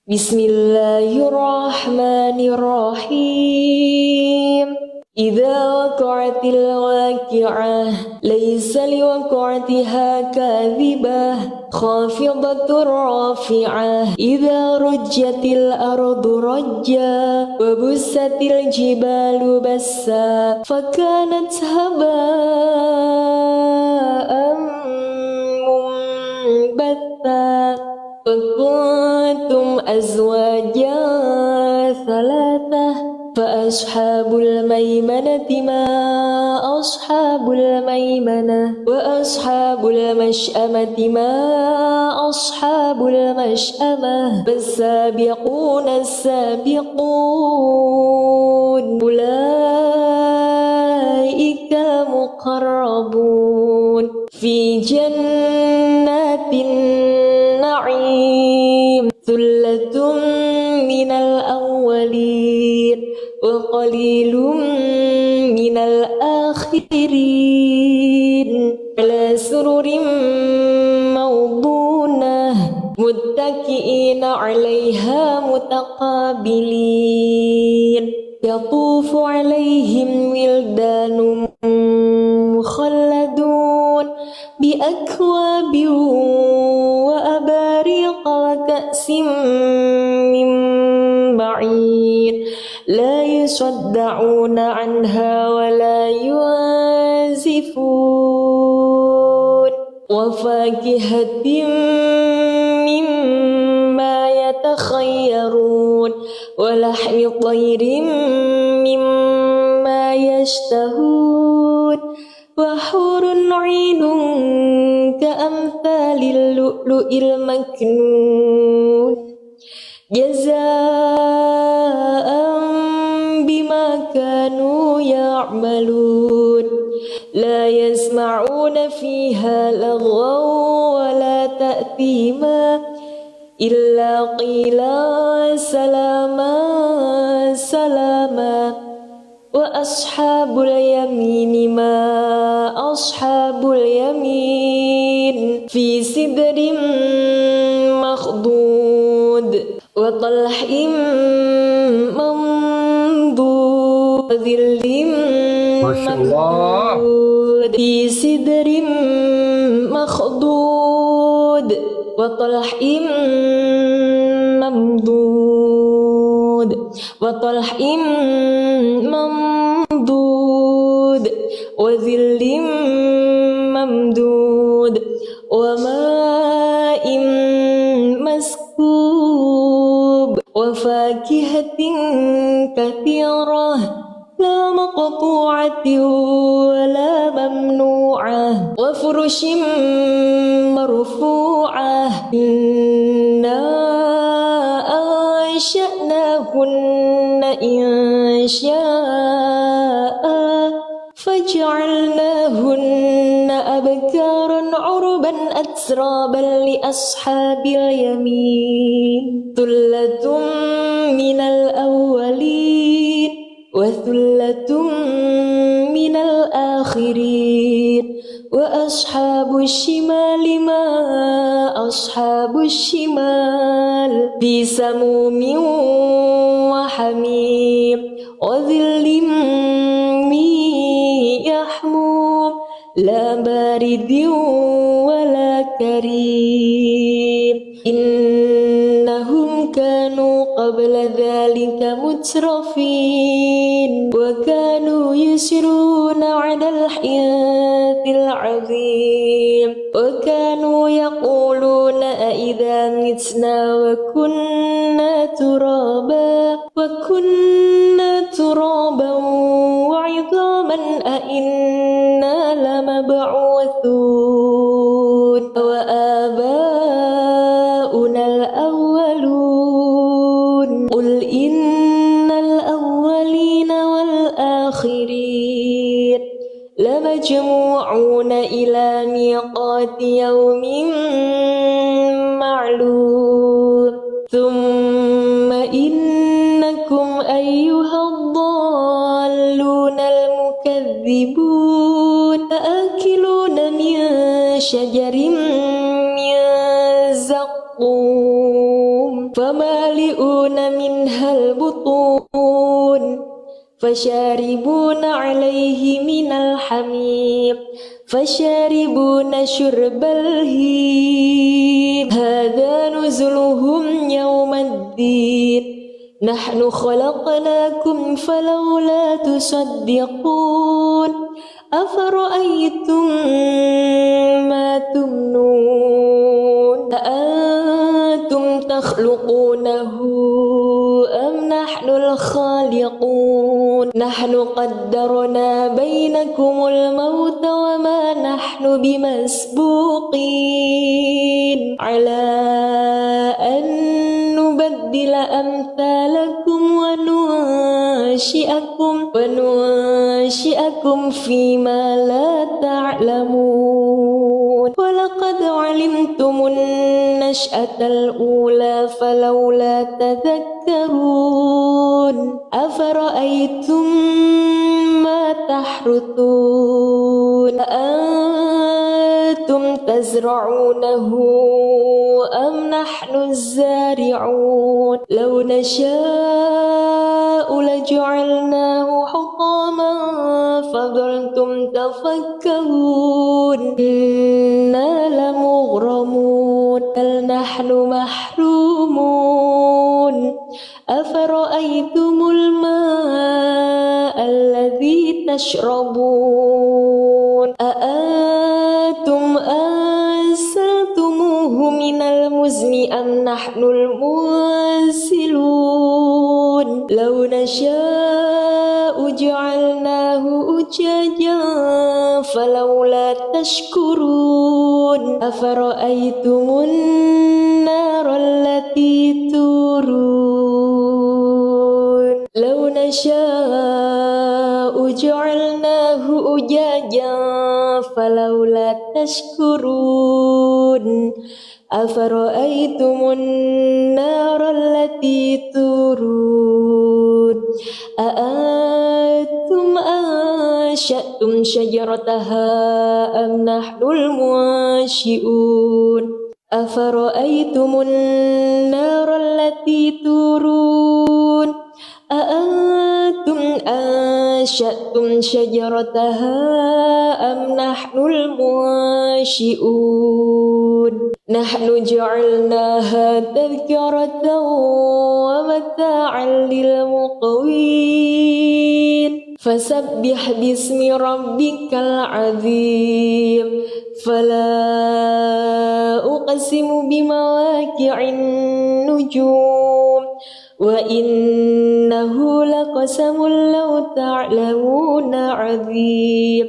Bismillahirrahmanirrahim. Idza waqa'atil waqi'ah laysa liwaqa'atiha kadhibah khafidatur rafi'ah idza rujjatil ardu rajja wa bussatil jibalu bassa fakanat haba'an mumbatha wa kuntum azwajan thalathah فأصحاب الميمنة ما أصحاب الميمنة وأصحاب المشأمة ما أصحاب المشأمة فالسابقون السابقون أولئك المقربون في جنات النعيم ثلة من الأولين وقليل من الآخرين على سرر موضونة متكئين عليها متقابلين يطوف عليهم ولدان مخلدون بأكواب وأباريق وكأس من معين لا يصدعون عنها ولا ينزفون وفاكهة مما يتخيرون ولحم طير مما يشتهون وحور عين كأمثال اللؤلؤ المكنون جزاء بما كانوا يعملون لا يسمعون فيها لغوا ولا تأثيما إلا قيلا سلاما سلاما وأصحاب اليمين ما أصحاب اليمين في سدر مخضود وطلح منضود وظل ممدود في سدر مخضود وطلح ممدود وطلح ممدود وظل ممدود وماء مسكوب وفاكهة كثيرة لا مقطوعة ولا ممنوعة وفرش مرفوعة إنا أنشأناهن إنشاء فجعلناهن أبكارا عربا أترابا لأصحاب اليمين ثلة من الأولين وثلة من الآخرين وأصحاب الشمال ما أصحاب الشمال في سموم وحميم وظل من يحموم لا بارد ولا كريم إنهم كانوا قبل ذلك مترفين وكانوا يسرون على الحياة العظيم وكانوا يقولون أئذا متنا وكنا ترابا وعظاما أئنا لمبعوثون وآباؤنا الأولون قل إن الأولين والآخرين لمجموعون إلى ميقات يوم معلوم ثم إنكم أيها الضالون المكذبون آكلون من شجر من زقوم فما فمالئون منها البطون فشاربون عليه من الحميم فشاربون شرب الهيم هذا نزلهم يوم الدين نحن خلقناكم فلولا تصدقون أفرأيتم ما تمنون أأنتم تخلقونه أم نحن الخالقون نحن قدرنا بينكم الموت وما نحن بمسبوقين على أن نبدل أمثالكم وننشئكم فيما لا تعلمون ولقد علمتم النشأة الأولى فلولا تذكرون أفرأيتم ما تحرثون أأنتم تزرعونه أم نحن الزارعون لو نشاء لجعلناه حطاما فظلتم تفكرون إنا لمغرمون بل نحن محرومون أفرأيتم الماء الذي تشربون أأنتم أنزلتموه من المزن أم نحن المنزلون لو نشاء جعلناه أجاجا فلولا تشكرون أفرأيتم النار التي تورون لو نشاء جعلناه أجاجا فلولا تشكرون أفرأيتم النار التي تورون أأنتم أنشأتم شجرتها أم نحن المنشئون أفرأيتم النار التي تورون أأنتم أنشأتم شجرتها أم نحن المنشئون نحن جعلناها تذكرة ومتاعا للمقوين فسبح باسم ربك العظيم فلا أقسم بمواقع النجوم وإنه لقسم لو تعلمون عظيم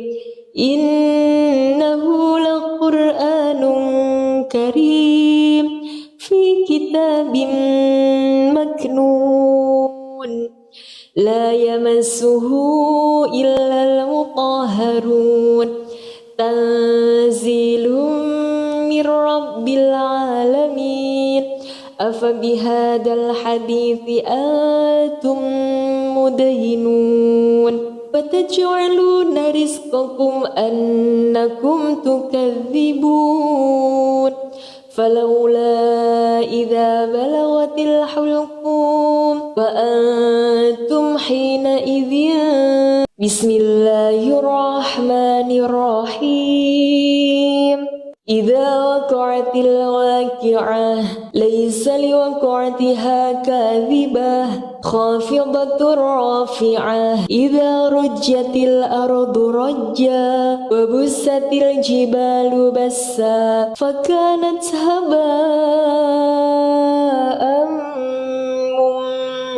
إنه لقرآن كريم في كتاب مكنون لا يمسه إلا المطهرون تنزيل من رب العالمين أفبهذا الحديث أنتم مدهنون فتجعلون رزقكم أنكم تكذبون فلولا إذا بلغت الحلقوم وأنتم حينئذ بسم الله الرحمن الرحيم إذا وقعت الواقعة ليس لوقعتها كاذبة خافضة رافعة إذا رجت الأرض رجا وبست الجبال بسا فكانت هباء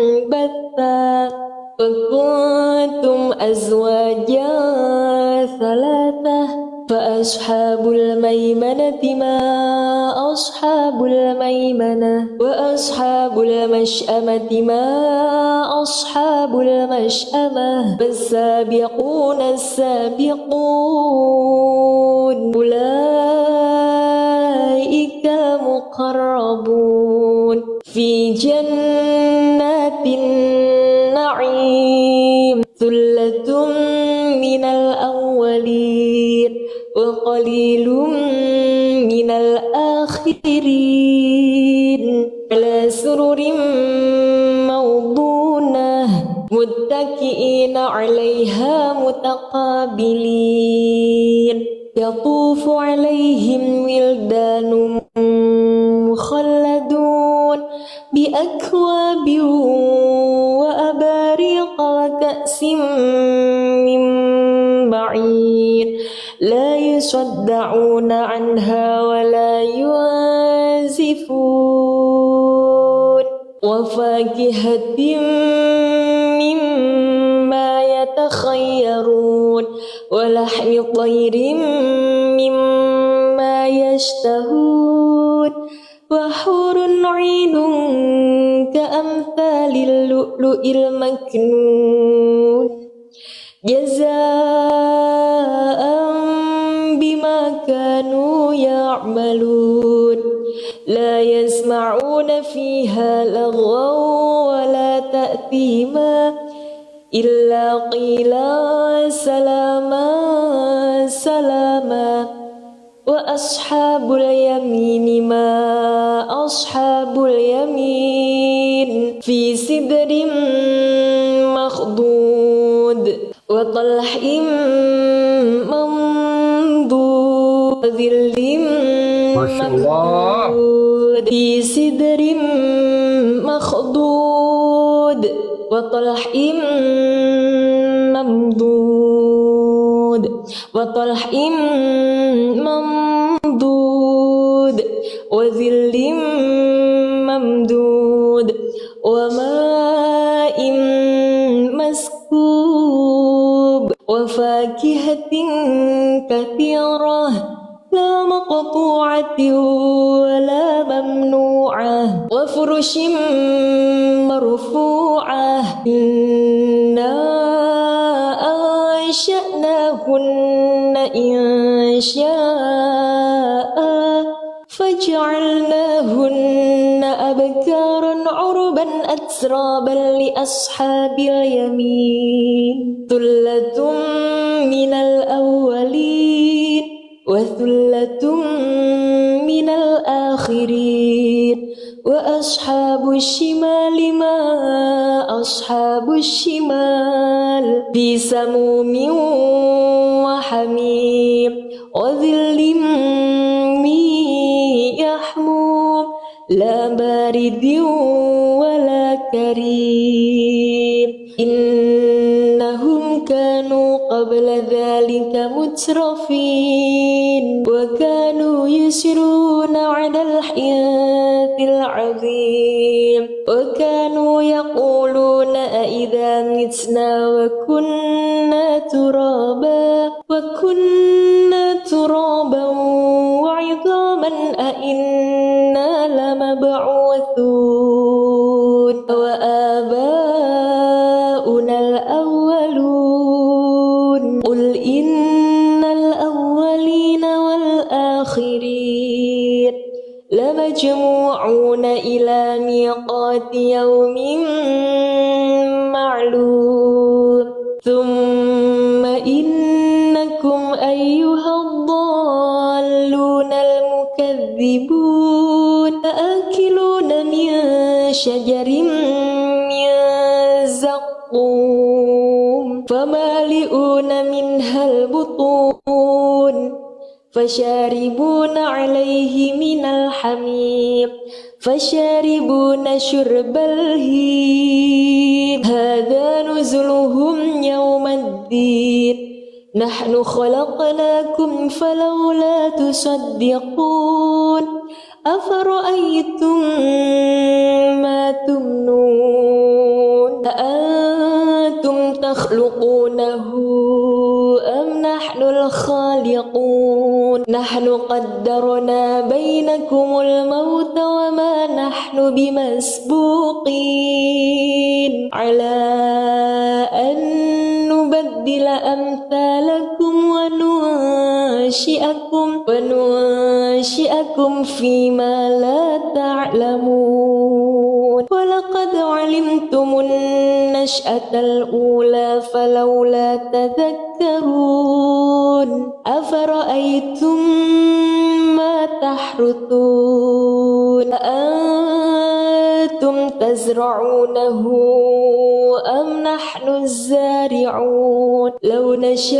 منبثا وكنتم أزواجا ثلاثة فأصحاب الميمنة ما أصحاب الميمنة وأصحاب المشأمة ما أصحاب المشأمة فالسابقون السابقون أولئك المقربون في جنات النعيم ثلة من الأولين وقليل من الآخرين على سرر موضونة متكئين عليها متقابلين يطوف عليهم ولدان مخلدون بأكواب وأباريق وكأس من معين لا يصدعون عنها ولا ينزفون وفاكهة مما يتخيرون ولحم طير مما يشتهون وحور عين كأمثال اللؤلؤ المكنون جزاء بما كانوا يعملون لا يسمعون فيها لغوا ولا تأثيما إلا قيلا سلاما سلاما وأصحاب اليمين ما أصحاب اليمين في سدر مخضود وطلح منضود وظل ممدود في سدر مخضود وطلح ممدود وطلح ممدود وظل ممدود وماء مسكوب وفاكهة كثيرة لا مقطوعة ولا ممنوعة وفرش مرفوعة إنا أنشأناهن إنشاء فجعلناهن أبكارا عربا أترابا لأصحاب اليمين ثلة من الأولين وثلة من الآخرين وأصحاب الشمال ما أصحاب الشمال في سموم وحميم وظل من يحموم لا بارد ولا كريم إنهم كانوا قبل ذلك مترفين وكانوا يسرون على الحياة العظيم وكانوا يقولون أئذا متنا وكنا ترابا وعظاما أئنا لمبعوثون وآباؤنا الأولون قل إن الأولين والآخرين لمجموعون إلى ميقات يوم معلوم ثم إنكم أيها الضالون المكذبون لآكلون من شجر من زقوم فمالئون منها البطون فشاربون عليه من الحميم فشاربون شرب الهيم هذا نزلهم يوم الدين نحن خلقناكم فلولا تصدقون أفرأيتم ما تمنون أأنتم تخلقونه أم نحن الخالقون نحن قدرنا بينكم الموت وما نحن بمسبوقين على أن نبدل أمثالكم وننشئكم فيما لا تعلمون ولقد علمتم النشأة الأولى فلولا تذكرون أفرأيتم ما تحرثون أأنتم تزرعونه أم نحن الزارعون لو نشاء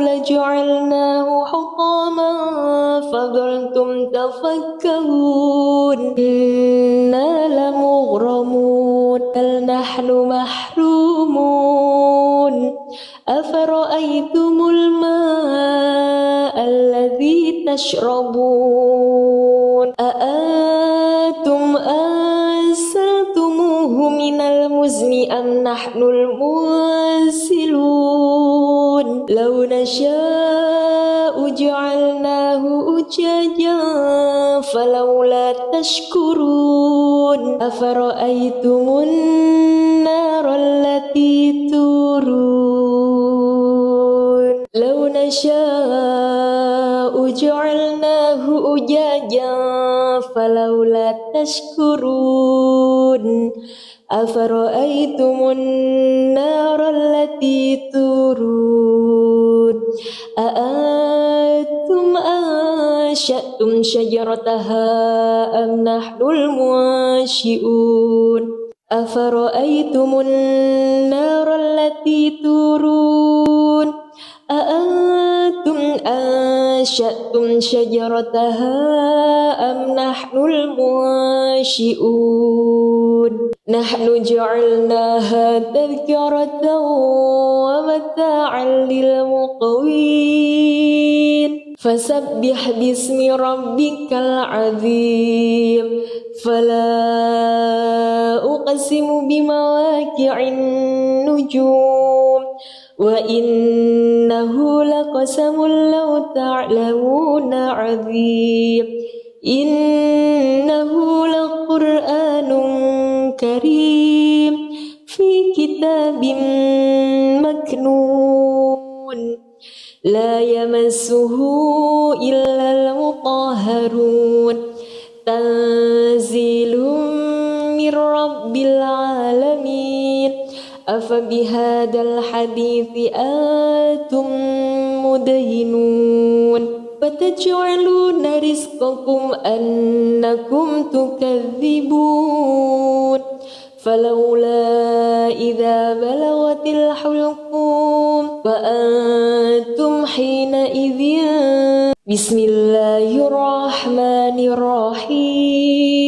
لجعلناه حطاما فظلتم تفكرون إنا لمغرمون بل نحن محرومون أفرأيتم الماء الذي تشربون أأنتم أنزلتموه من المزن أم نحن المنزلون لو نشاء جعلناه أجاجا فلولا تشكرون أفرأيتم النار التي تورون لو نشاء جعلناه أجاجا فلولا تشكرون أفرأيتم النار التي تورون أأنتم أنشأتم شجرتها أم نحن المنشئون أفرأيتم النار التي تورون أأنتم أنشأتم شجرتها أم نحن المنشئون نحن جعلناها تذكرة ومتاعا للمقوين فسبح باسم ربك العظيم فلا أقسم بمواقع النجوم وإنه لقسم لو تعلمون عظيم إنه لقرآن كريم في كتاب مكنون لا يمسه إلا المطهرون تنزيل من رب العالمين أفبهذا الحديث أنتم مدهنون فتجعلون رزقكم أنكم تكذبون فلولا إذا بلغت الحلقوم وأنتم حينئذ بسم الله الرحمن الرحيم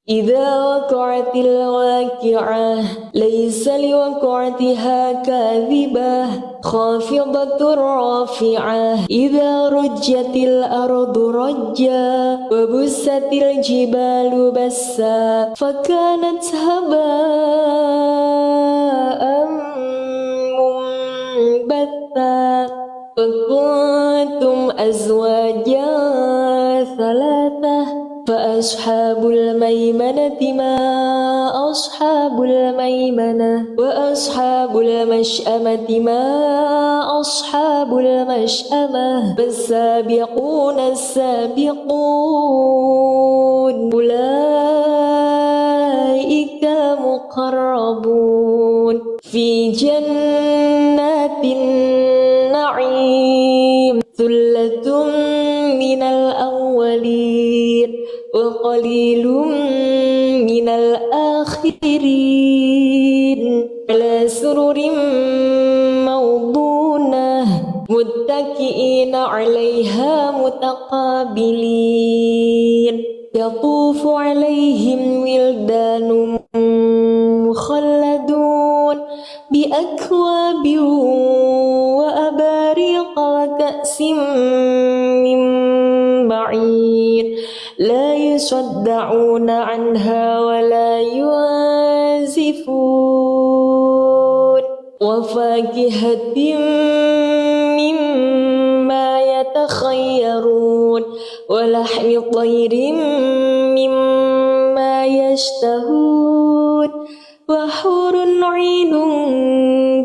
إذا وقعت الواقعة ليس لوقعتها كاذبة خافضة رافعة إذا رجت الأرض رجا وبست الجبال بسا فكانت هباء منبثا وكنتم أزواجا ثلاثة فأصحاب الميمنة ما أصحاب الميمنة وأصحاب المشأمة ما أصحاب المشأمة فالسابقون السابقون أولئك المقربون في جنات النعيم ثلة من الأولين وقليل من الآخرين على سرر موضونة متكئين عليها متقابلين يطوف عليهم ولدان مخلدون بأكواب وأباريق وكأس من معين لا يصدعون عنها ولا ينزفون وفاكهة مما يتخيرون ولحم طير مما يشتهون وحور عين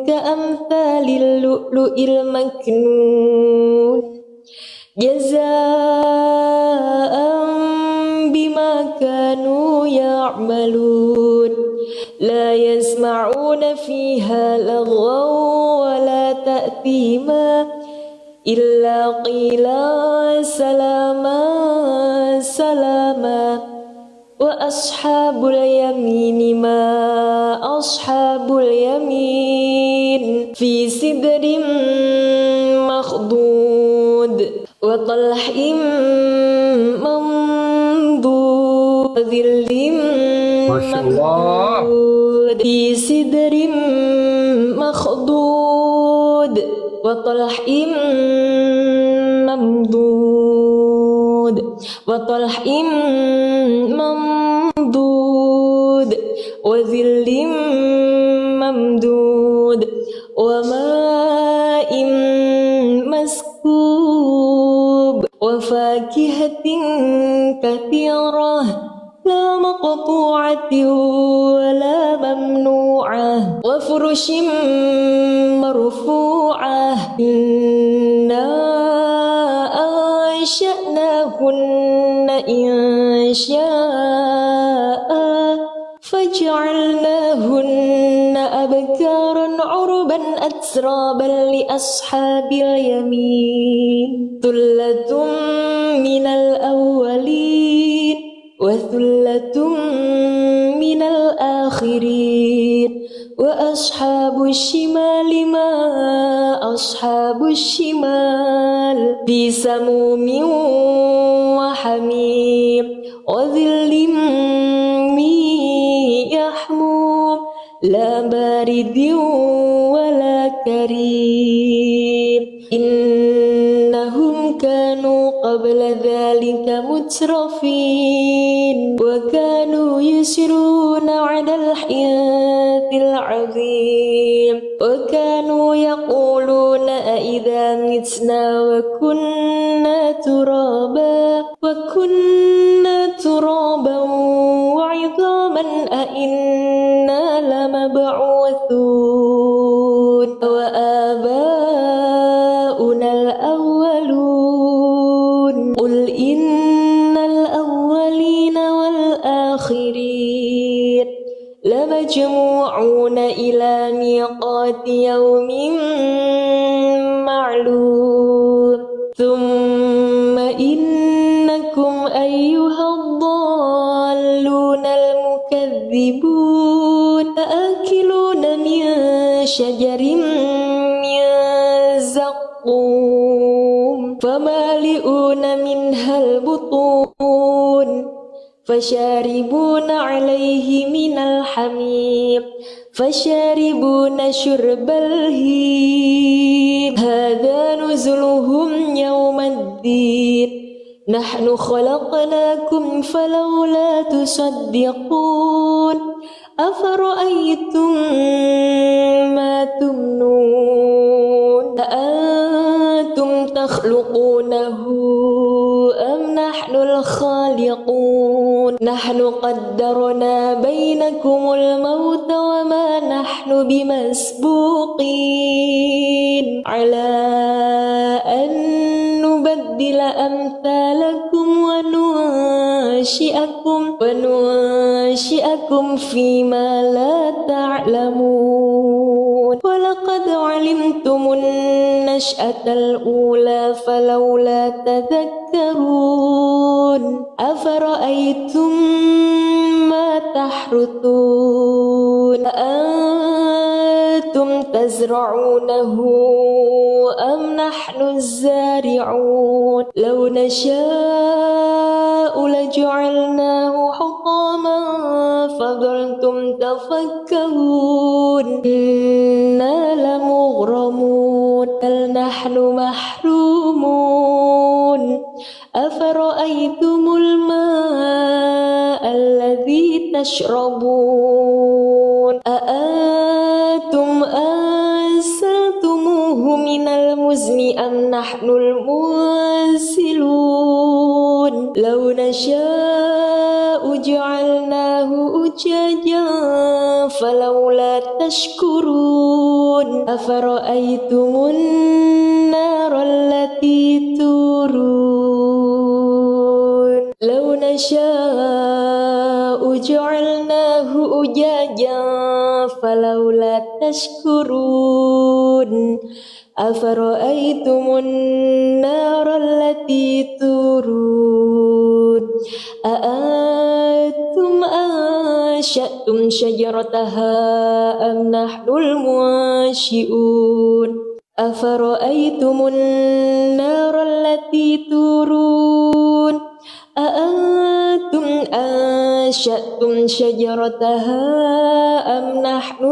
كأمثال اللؤلؤ المكنون جزاء بما كانوا يعملون لا يسمعون فيها لغوا ولا تأثيما إلا قيلا سلاما سلاما وأصحاب اليمين ما أصحاب اليمين في سدر مخضود وطلح منضود وظل ممدود في سدر مخضود وطلح ممدود وطلح ممدود وظل ممدود وماء مسكوب وفاكهة كثيرة لا مقطوعة ولا ممنوعة وفرش مرفوعة إنا أنشأناهن إنشاء فجعلناهن أبكارا عربا أترابا لأصحاب اليمين ثلة من الأولين وثلة من الآخرين وأصحاب الشمال ما أصحاب الشمال في سموم وحميم وظل من يحموم لا بارد ولا كريم إنهم كانوا قبل ذلك مترفين وكانوا يسرون على الحياة العظيم وكانوا يقولون أئذا متنا وكنا ترابا وعظاما أئنا لمبعوثون وآباؤنا الأولون قل إن الأولين والآخرين لمجموعون إلى ميقات يوم معلوم ثم إنكم أيها الضالون المكذبون لآكلون من شجر من زقوم فمالئون منها البطون فشاربون عليه من الحميم فشاربون شرب الهيم هذا نزلهم يوم الدين نحن خلقناكم فلولا تصدقون أفرأيتم ما تمنون أأنتم تخلقونه أم نحن الخالقون نحن قدرنا بينكم الموت وما نحن بمسبوقين على أن نبدل أمثالكم وننشئكم فيما لا تعلمون ولقد علمتم النشأة الأولى فلولا تذكرون أفرأيتم ما تحرثون أأنتم تزرعونه أم نحن الزارعون لو نشاء لجعلناه حطاما فظلتم تفكرون إنا لمغرمون بل نحن محرومون أفرأيتم الماء الذي تشربون أأنتم أنزلتموه من المزن أم نحن المنزلون لو نشاء جعلناه أجاجا فلولا تشكرون أفرأيتم النار التي تورون لو نشاء جعلناه أجاجا فلولا تشكرون أفرأيتم النار التي تورون أأنتم أنشأتم شجرتها أم نحن المنشئون أفرأيتم النار التي تورون أأنتم أنشأتم شجرتها أم نحن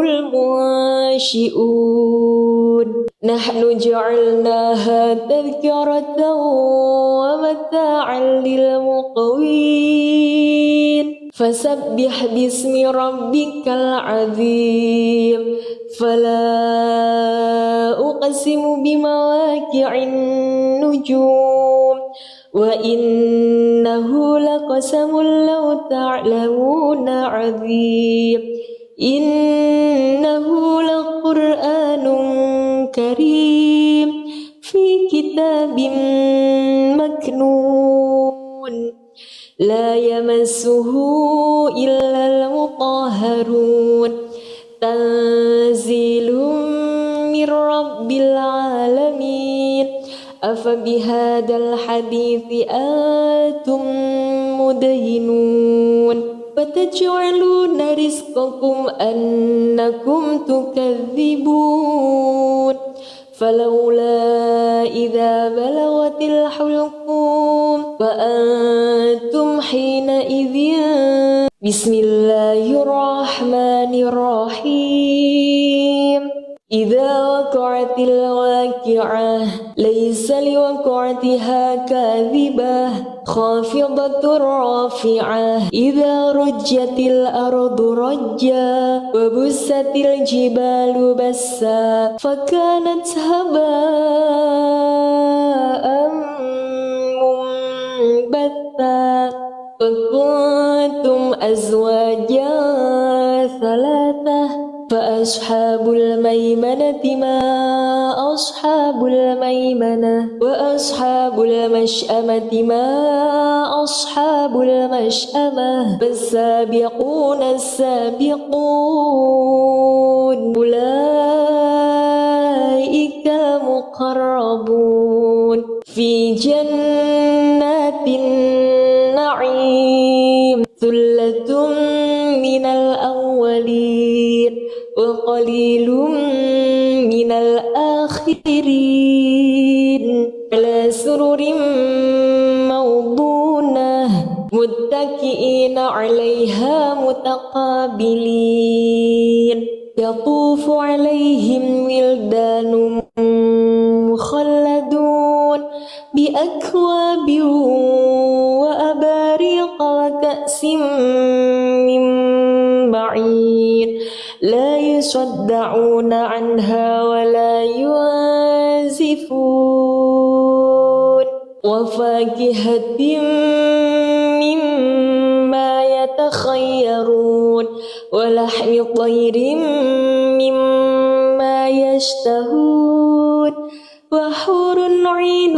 المنشئون نحن جعلناها تذكرة ومتاعا للمقوين فسبح باسم ربك العظيم فلا أقسم بمواقع النجوم وإنه لقسم لو تعلمون عظيم إنه لقرآن كريم في كتاب مكنون لا يمسه إلا المطهرون تنزيل من رب العالمين أفبهذا الحديث أنتم مدهنون فتجعلون رزقكم أنكم تكذبون فلولا إذا بلغت الحلقوم وأنتم حينئذ بسم الله الرحمن الرحيم إذا وقعت الواقعة ليس لوقعتها كاذبة خافضة رافعة إذا رجت الأرض رجا وبست الجبال بسا فكانت هباء منبثا وكنتم أزواجا ثلاثة فأصحاب الميمنة ما أصحاب الميمنة وأصحاب المشأمة ما أصحاب المشأمة فالسابقون السابقون أولئك المقربون في جنات النعيم ثلة من الأولين وقليل من الآخرين على سرر موضونة متكئين عليها متقابلين يطوف عليهم ولدان مخلدون بأكواب وأباريق وكأس من معين لا يصدعون عنها ولا ينزفون وفاكهة مما يتخيرون ولحم طير مما يشتهون وحور عين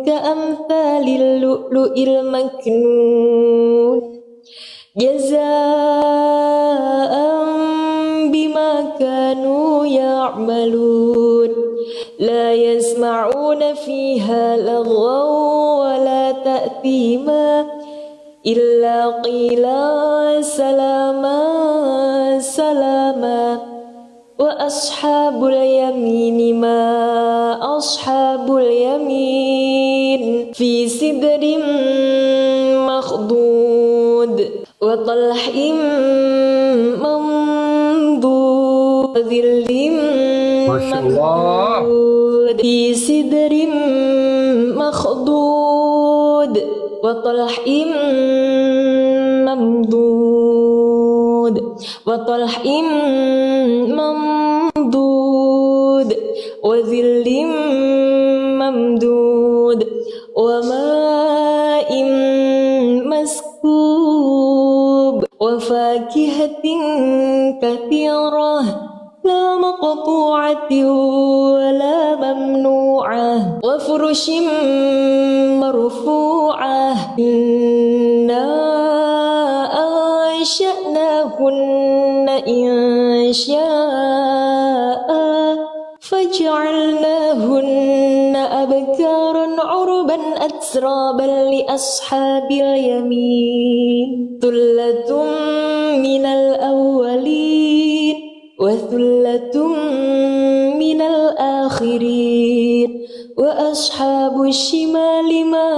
كأمثال اللؤلؤ المكنون جزاء بما كانوا يعملون لا يسمعون فيها لغوا ولا تأثيما إلا قيلا سلاما سلاما وأصحاب اليمين ما أصحاب اليمين في سدر مخضود وطلح منضود وظل ممدود في سدر مخضود وطلح ممدود وطلح ممدود وظل ممدود وماء مسكوب وفاكهة كثيرة لا مقطوعة ولا ممنوعة وفرش مرفوعة إنا أنشأناهن إنشاء فجعلناهن أبكارا عربا أترابا لأصحاب اليمين ثلة من الأولين وثلة من الآخرين وأصحاب الشمال ما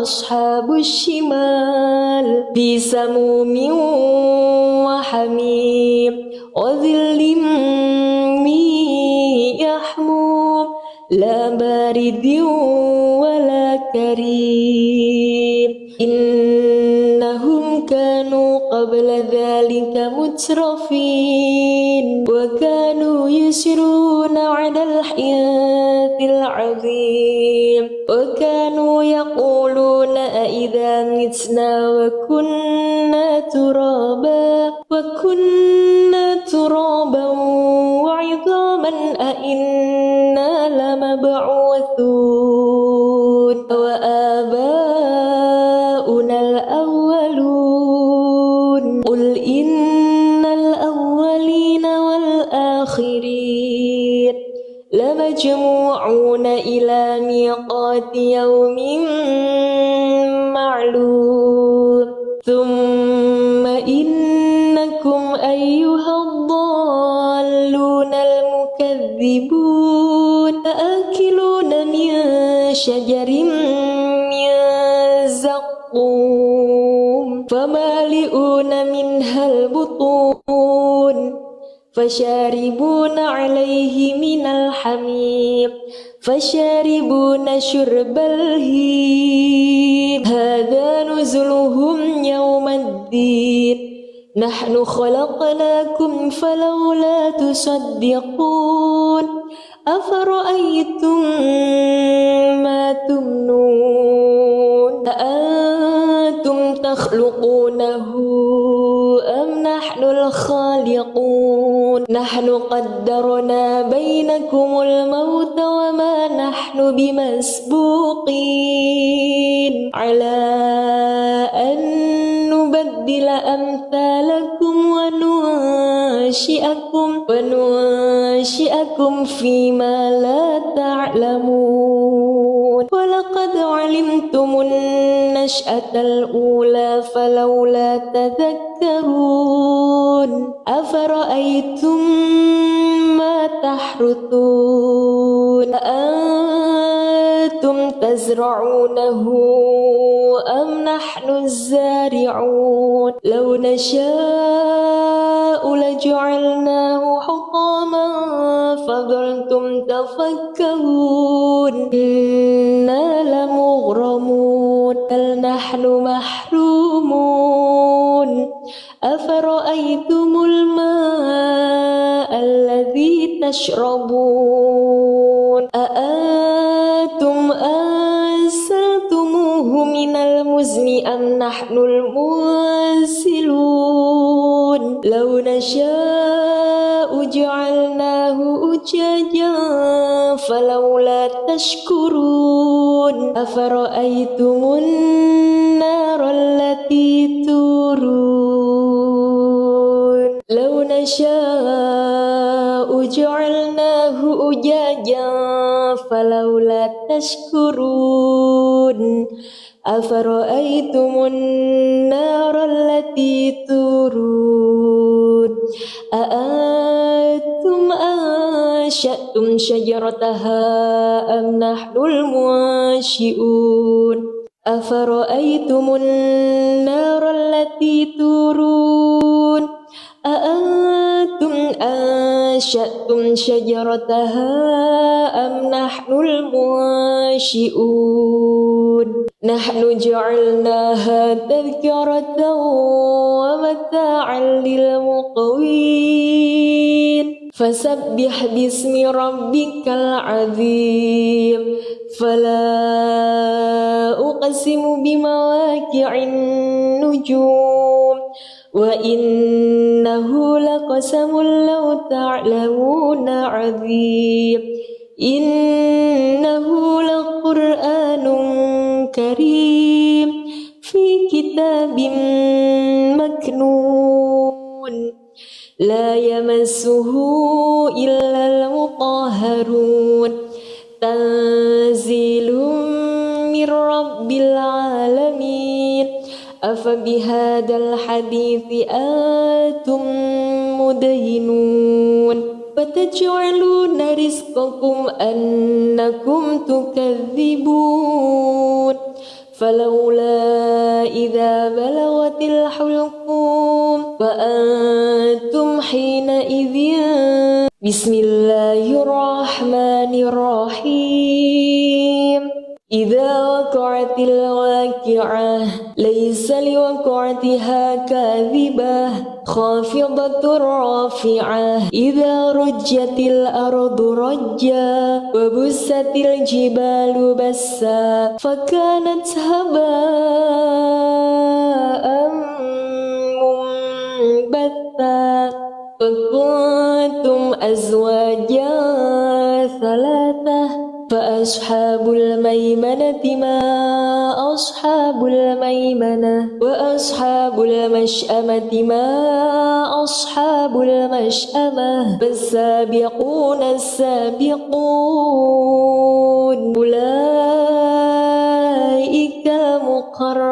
أصحاب الشمال في سموم وحميم وظل من يحموم لا بارد ولا كريم إنهم كانوا قبل ذلك مترفين وكانوا يسرون على الحياة العظيم وكانوا يقولون أئذا متنا وكنا ترابا وعظاما أئنا لمبعوثون وآباؤنا الأولون قل إن الأولين والآخرين لمجموعون إلى ميقات يوم معلوم ثم إنكم أيها الضالون المكذبون لآكلون من شجر من زقوم فمالئون منها البطون فشاربون عليه من الحميم فشاربون شرب الهيم هذا نزلهم يوم الدين نحن خلقناكم فلولا تصدقون أفرأيتم ما تمنون أأنتم تخلقونه أم نحن الخالقون نحن قدرنا بينكم الموت وما نحن بمسبوقين على أن نبدل أمثالكم وننشئكم فيما لا تعلمون ولقد علمتم النشأة الأولى فلولا تذكرون أفرأيتم ما تحرثون أأنتم تزرعونه أم نحن الزارعون لو نشاء لجعلناه حطاما فظلتم تفكرون إنا لمغرمون بل نحن محرومون أفرأيتم الماء الذي تشربون أأنتم أنزلتموه من المزن أم نحن المنزلون لو نشاء جعلناه أجاجا فلولا تشكرون أفرأيتم النار التي تورون لو نشاء جعلناه أجاجا فلولا تشكرون أفرأيتم النار التي تورون أأنتم أنشأتم شجرتها أم نحن المنشئون أفرأيتم النار التي تورون أأنتم أنشأتم شجرتها أم نحن المنشئون نحن جعلناها تذكرة ومتاعا للمقوين فسبح باسم ربك العظيم فلا أقسم بمواقع النجوم وإنه لقسم لو تعلمون عظيم إنه لقرآن كريم في كتاب مكنون لا يمسه إلا المطهرون تنزيل من رب العالمين أفبهذا الحديث أنتم مدهنون فتجعلون رزقكم أنكم تكذبون فلولا إذا بلغت الحلقوم وأنتم حينئذ بسم الله الرحمن الرحيم إذا وقعت الواقعة ليس لوقعتها كاذبة خافضة رافعة إذا رجت الأرض رجا وبست الجبال بسا فكانت هباء منبثا وكنتم أزواجا ثلاثة فأصحاب الميمنة ما أصحاب الميمنة وأصحاب المشأمة ما أصحاب المشأمة فالسابقون السابقون أولئك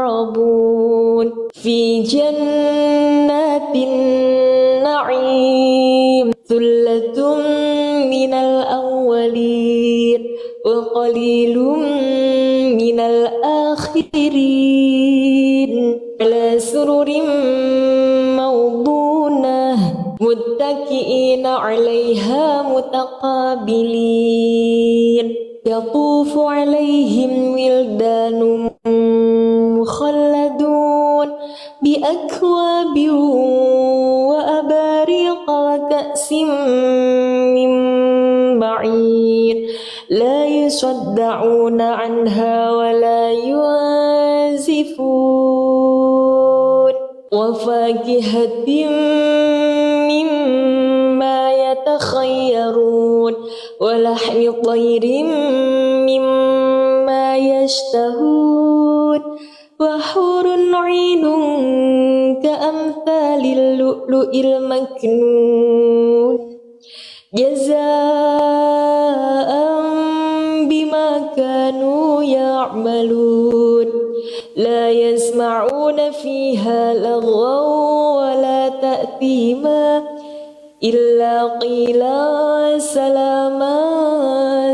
المقربون في جنات النعيم ثلة من الأولين وقليل من الآخرين على سرر موضونة متكئين عليها متقابلين يطوف عليهم ولدان مخلدون بأكواب وأباريق وكأس من معين لا يصدعون عنها ولا ينزفون وفاكهة مما يتخيرون ولحم طير مما يشتهون وحور عين كأمثال اللؤلؤ المكنون جزاء بما كانوا يعملون لا يسمعون فيها لغوا ولا تأثيما إلا قيلا سلاما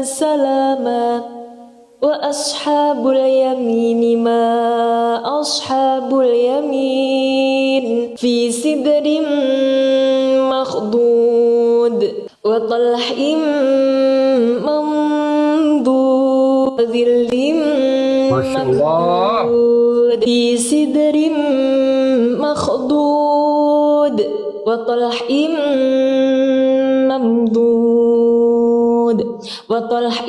سلاما وأصحاب اليمين ما أصحاب اليمين في سدر مخضود وطلح منضود وظل ممدود في سدر مخضود وطلح ممدود وطلح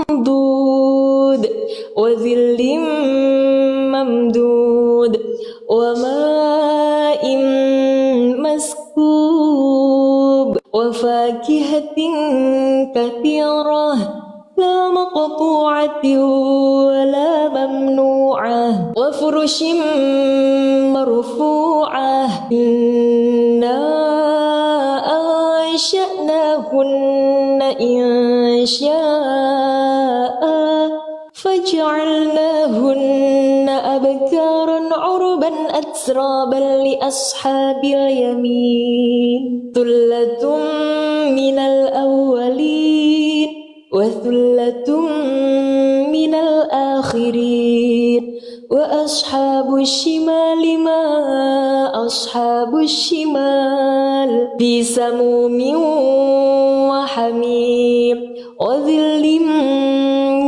ممدود وظل ممدود وماء مسكوب وفاكهة كثيرة لا مقطوعة ولا ممنوعة وفرش مرفوعة إنا أنشأناهن إنشاء فجعلناهن أبكارا عربا أترابا لأصحاب اليمين ثلة من الأولين وثلة من الآخرين وأصحاب الشمال ما أصحاب الشمال في سموم وحميم وظل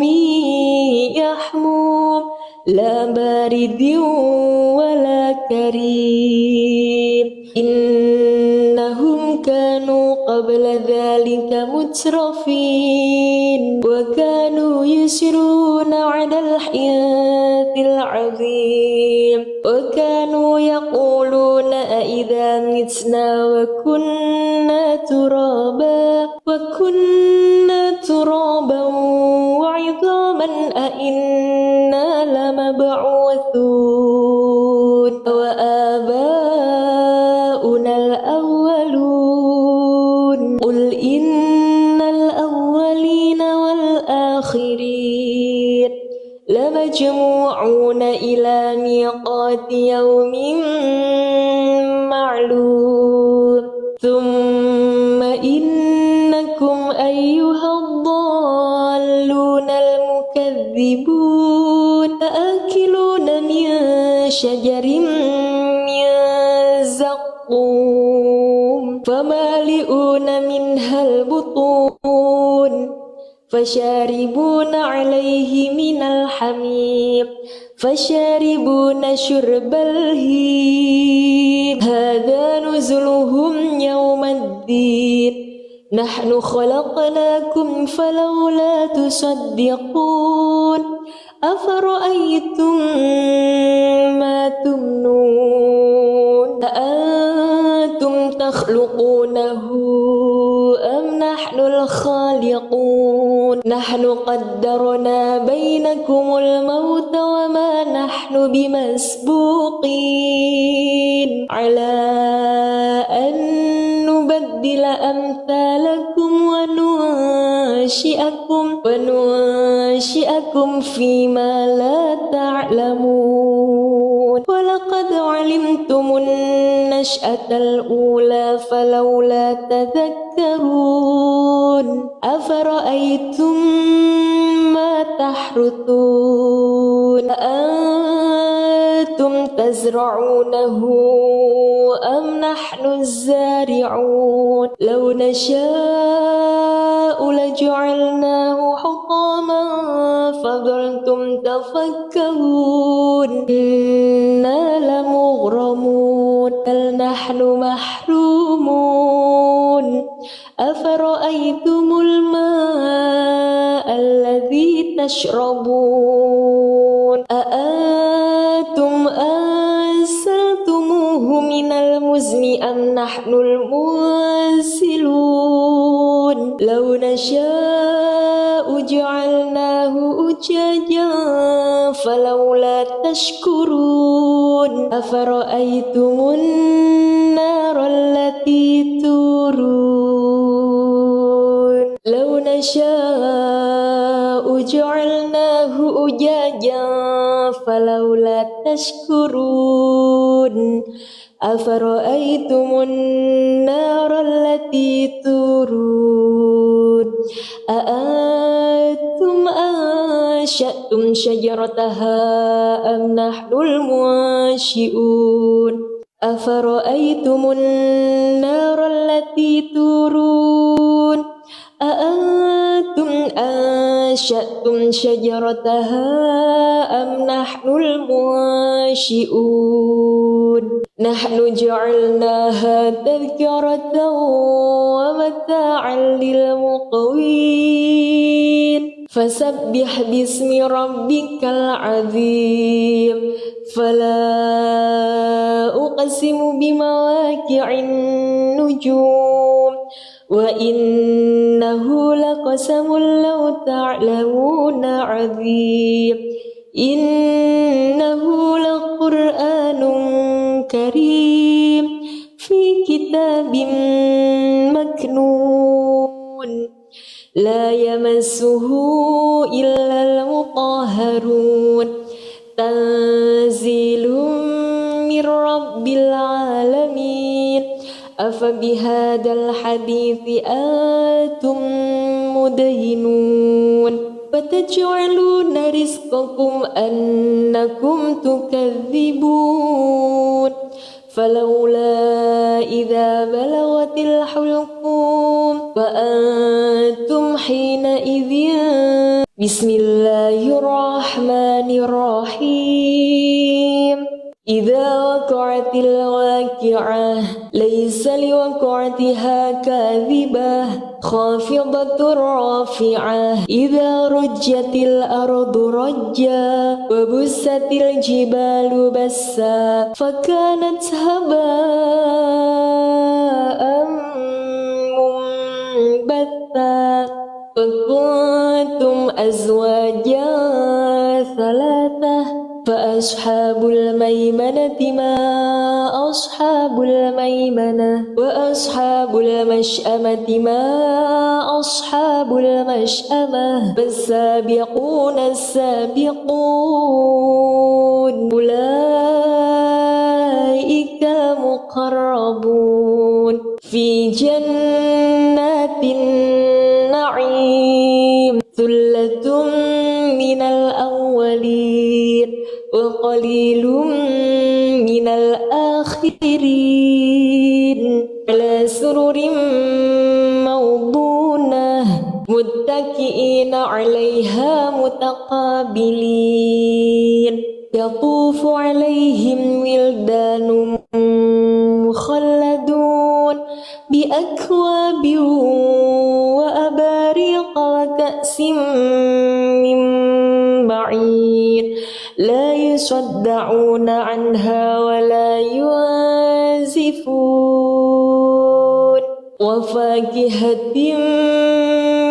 من يحموم لا بارد ولا كريم إنهم كانوا قبل ذلك مترفين وكانوا يسرون على الحنث العظيم وكانوا يقولون أئذا متنا وكنا ترابا وعظاما أئنا لمبعوثون وآباؤنا لمجموعون إلى ميقات يوم معلوم ثم إنكم أيها الضالون المكذبون لآكلون من شجر من زقوم فمالئون منها البطون فشاربون عليه من الحميم فشاربون شرب الهيم هذا نزلهم يوم الدين نحن خلقناكم فلولا تصدقون أفرأيتم ما تمنون أأنتم تخلقونه أم نحن الخالقون نحن قدرنا بينكم الموت وما نحن بمسبوقين على أن نبدل أمثالكم وننشئكم فيما لا تعلمون ولقد علمتم النشأة الأولى فلولا تذكرون أفرأيتم ما تحرثون أأنتم تزرعونه أم نحن الزارعون لو نشاء لجعلناه حطاما فظلتم تفكرون إنا لمغرمون بل نحن محرومون أفرأيتم الماء الذي تشربون أأنتم أنزلتموه من المزن أم نحن المنزلون لو نشاء جعلناه أجاجا فلولا تشكرون أفرأيتم النار التي تورون لو نشاء جعلناه أجاجا فلولا تشكرون أفرأيتم النار التي تورون أأنتم أنشأتم شجرتها أم نحن المنشئون أفرأيتم النار التي تورون أأنتم أنشأتم شجرتها أم نحن المنشئون نحن جعلناها تذكرة ومتاعا للمقوين فسبح باسم ربك العظيم فلا أقسم بمواقع النجوم وإنه لقسم لو تعلمون عظيم إنه لقرآن كريم في كتاب مكنون لا يمسه إلا المطهرون تنزيل من رب العالمين أفبهذا الحديث أنتم مدهنون فتجعلون رزقكم أنكم تكذبون فلولا إذا بلغت الحلقوم وأنتم حينئذ بسم الله الرحمن الرحيم إذا وقعت الواقعة ليس لوقعتها كاذبة خافضة رافعة إذا رجت الأرض رجا وبست الجبال بسا فكانت هباء منبثا وكنتم أزواجا ثلاثة فأصحاب الميمنة ما أصحاب الميمنة وأصحاب المشأمة ما أصحاب المشأمة فالسابقون السابقون أولئك المقربون في جنات النعيم ثلة من الأولين وقليل من الآخرين على سرر موضونة متكئين عليها متقابلين يطوف عليهم ولدان مخلدون بأكواب وأباريق وكأس من معين لا يصدعون عنها ولا ينزفون وفاكهة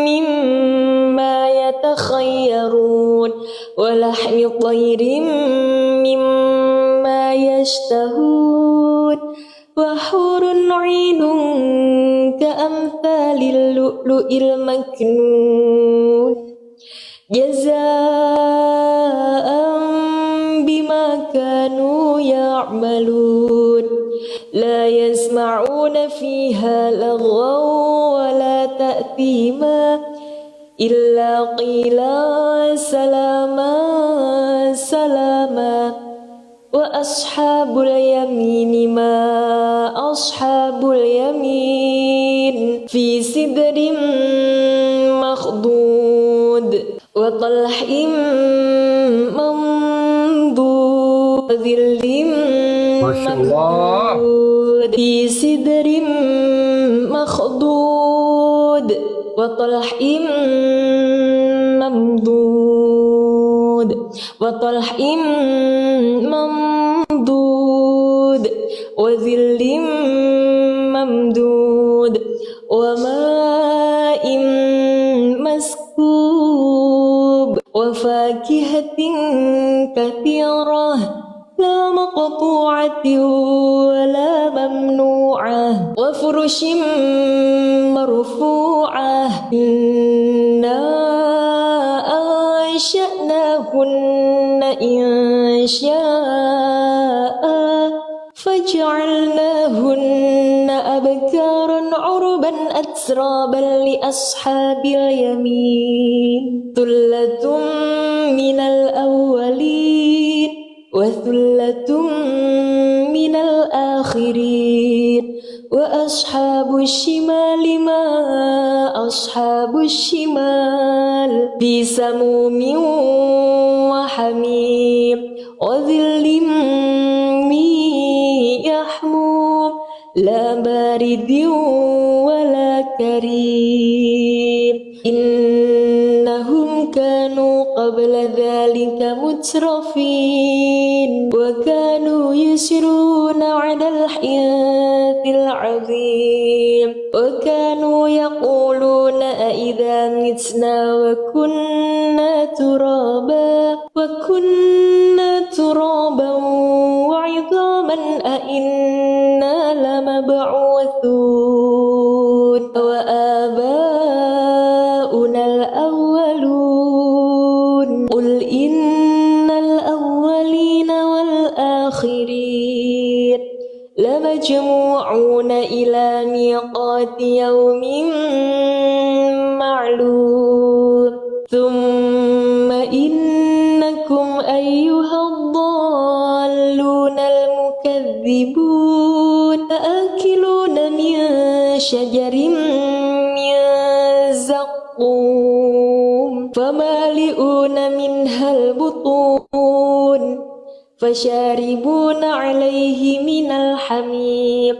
مما يتخيرون ولحم طير مما يشتهون وحور عين كأمثال اللؤلؤ المكنون جزاء بما كانوا يعملون لا يسمعون فيها لغوا ولا تأثيما إلا قيلا سلاما سلاما وأصحاب اليمين ما أصحاب اليمين في سدر مخضود وطلح منضود وظل ممدود في سدر مخضود وطلح ممدود وطلح ممدود وظل ممدود وماء مسكوب وفاكهة كثيرة لا مقطوعة ولا ممنوعة وفرش مرفوعة إنا أنشأناهن إنشاء فجعلناهن أبكارا عربا أترابا لأصحاب اليمين ثلة من الأولين وثلة من الآخرين وأصحاب الشمال ما أصحاب الشمال في سموم وحميم وظل من يحموم لا بارد ولا كريم إنهم كانوا قبل ذلك مترفين وكانوا يسرون على الحنث العظيم وكانوا يقولون أئذا متنا وكنا ترابا وعظاما أئنا لمبعوثون وآباؤنا الأولون قل إن الأولين والآخرين لمجموعون إلى ميقات يوم معلوم ثم إنكم أيها الضالون المكذبون آكلون من شجر من زقوم فمالئون منها البطون فشاربون عليه من الحميم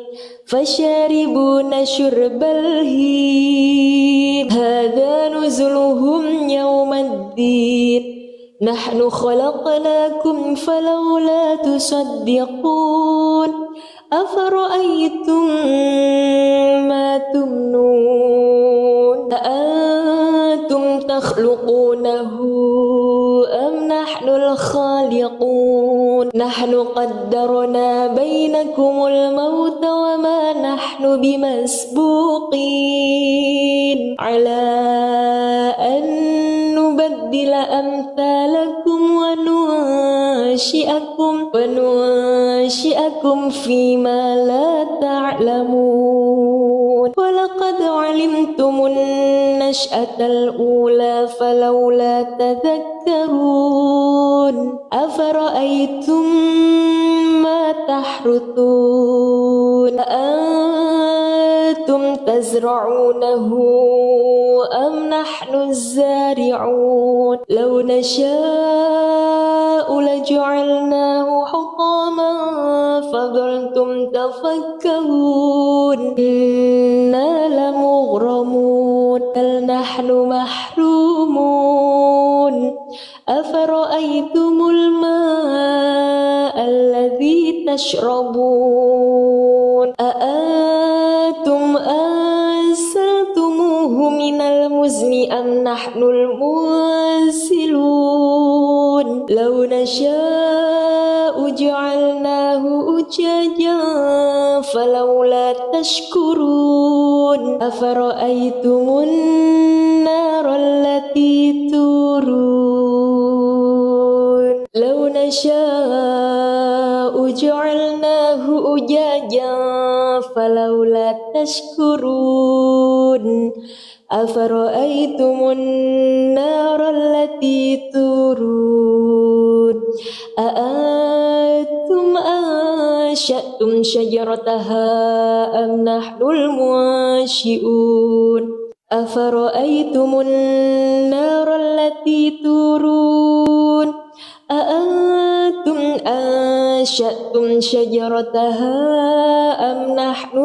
فشاربون شرب الهيم هذا نزلهم يوم الدين نحن خلقناكم فلولا تصدقون أفرأيتم ما تمنون أأنتم تخلقونه أم نحن الخالقون نحن قدرنا بينكم يدرككم الموت وما نحن بمسبوقين على أن نبدل أمثالكم وننشئكم فيما لا تعلمون ولقد علمتم النشأة الأولى فلولا تذكرون أفرأيتم ما تحرثون أأنتم تزرعونه أم نحن الزارعون لو نشاء لجعلناه حطاما فظلتم تفكهون إنا لمغرمون بل نحن محرومون أفرأيتم الماء الذي تشربون أأنتم أنزلتموه من المزن أم نحن المنزلون لو نشاء جعلناه أجاجا فلولا تشكرون أفرأيتم النار التي تورون لو نشاء جعلناه أجاجا فلولا تشكرون أفرأيتم النار التي تورون أأنتم أنشأتم شجرتها أم نحن المنشئون أفرأيتم النار التي تورون أأنتم أنشأتم شجرتها أم نحن